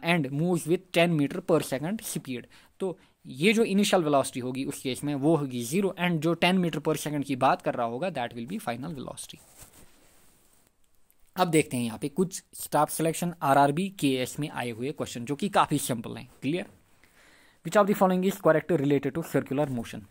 and moves with 10 metre per second speed. तो ये जो इनिशियल वेलोसिटी होगी उस केस में वो होगी 0, एंड जो 10 मीटर पर सेकंड की बात कर रहा होगा that will be final velocity. अब देखते हैं यहाँ पे कुछ स्टाफ सिलेक्शन आरआरबी केएस में आए हुए क्वेश्चन जो कि काफ़ी सिंपल हैं। Clear? Which of the following is correct related to circular motion?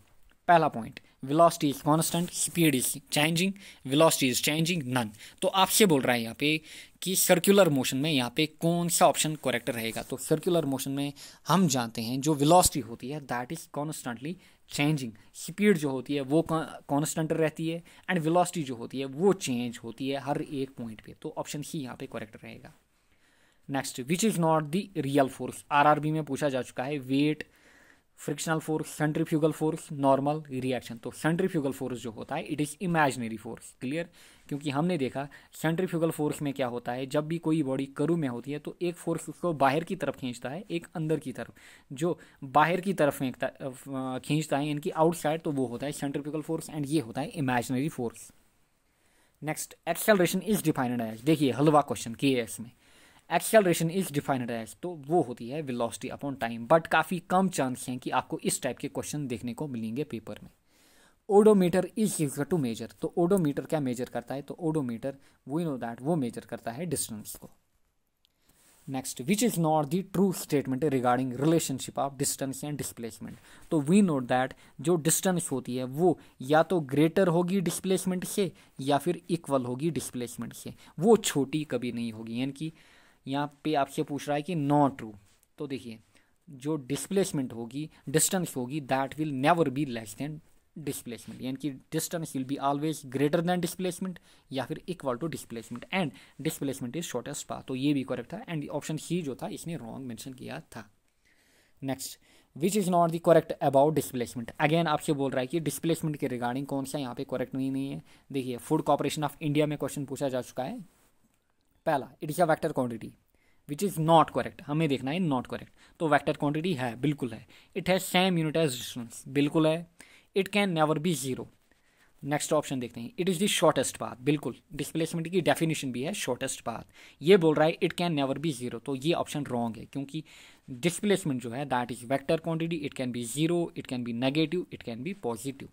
पहला point, velocity is constant, speed is changing, velocity is changing, none. तो आपसे बोल रहा है यहाँ पे कि सर्कुलर मोशन में यहाँ पे कौन सा ऑप्शन करेक्ट रहेगा। तो सर्कुलर मोशन में हम जानते हैं जो वेलोसिटी होती है that is constantly changing, speed जो होती है वो कांस्टेंट रहती है, एंड वेलोसिटी जो होती है वो चेंज होती है हर एक पॉइंट पे। तो ऑप्शन सी यहाँ पे करेक्ट रहेगा। Next, which is not the real force? RRB में पूछा जा चुका है, weight, frictional force, centrifugal force, normal reaction. तो सेंट्रीफ्यूगल फोर्स जो होता है it is imaginary force. Clear? क्योंकि हमने देखा सेंट्रीफ्यूगल फोर्स में क्या होता है, जब भी कोई बॉडी कर्व में होती है तो एक फोर्स उसको बाहर की तरफ खींचता है, एक अंदर की तरफ। जो बाहर की तरफ खींचता है यानी कि आउटसाइड, तो वो होता है सेंट्रीफ्यूगल फोर्स, एंड ये होता है imaginary force. Next, acceleration is defined as, देखिए हलवा क्वेश्चन केएस में, एक्सेलरेशन इज डिफाइंड एज तो वो होती है वेलोसिटी अपॉन टाइम, बट काफ़ी कम चांस हैं कि आपको इस टाइप के क्वेश्चन देखने को मिलेंगे पेपर में। Odometer is used to measure, तो ओडोमीटर क्या मेजर करता है? तो ओडोमीटर वी नो दैट वो मेजर करता है डिस्टेंस को। Next, which is not the true statement regarding relationship of distance and displacement? तो वी नोट दैट जो डिस्टेंस होती है वो या तो ग्रेटर होगी डिस्प्लेसमेंट से या फिर इक्वल होगी डिस्प्लेसमेंट से, वो छोटी कभी नहीं होगी। यानी कि यहाँ पे आपसे पूछ रहा है कि नॉट ट्रू, तो देखिए जो डिस्प्लेसमेंट होगी, डिस्टेंस होगी, that will never be less than displacement, यानी कि distance will be always greater than displacement या फिर equal to displacement, and displacement is shortest path. तो ये भी करेक्ट था, एंड ऑप्शन सी जो था इसने रॉन्ग मेंशन किया था। Next, which is not the correct about displacement? Again आपसे बोल रहा है कि डिस्प्लेसमेंट के रिगार्डिंग कौन सा यहाँ पे करेक्ट नहीं है। देखिए फूड कॉर्पोरेशन ऑफ इंडिया में क्वेश्चन पूछा जा चुका है। पहला, it is a vector quantity, which is not correct, हमें देखना है नॉट करेक्ट। तो वेक्टर क्वांटिटी है, बिल्कुल है। It has same unit as distance, बिल्कुल है। It can never be zero. Next option देखते हैं, it is the shortest path, बिल्कुल। डिस्प्लेसमेंट की डेफिनेशन भी है शॉर्टेस्ट पाथ, ये बोल रहा है it can never be zero, तो ये ऑप्शन रॉन्ग है, क्योंकि डिस्प्लेसमेंट जो है that is vector quantity, it can be zero, it can be negative, it can be positive.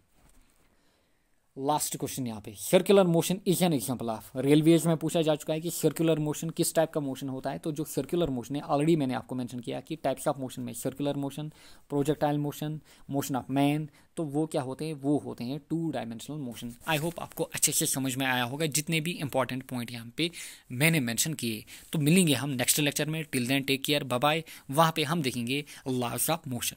Last question यहाँ पे, circular motion is an example of, railways में पूछा जा चुका है कि सर्कुलर मोशन किस टाइप का मोशन होता है। तो जो सर्कुलर मोशन है ऑलरेडी मैंने आपको मेंशन किया कि टाइप्स ऑफ मोशन में circular motion, projectile motion, motion of man, तो वो क्या होते हैं, वो होते हैं 2 डायमेंशनल मोशन। आई होप आपको अच्छे से समझ में आया होगा जितने भी इंपॉर्टेंट पॉइंट यहाँ पे मैंने मेंशन किए। तो मिलेंगे हम नेक्स्ट लेक्चर में, till then take care, bye bye. वहाँ पे हम देखेंगे लॉज ऑफ मोशन।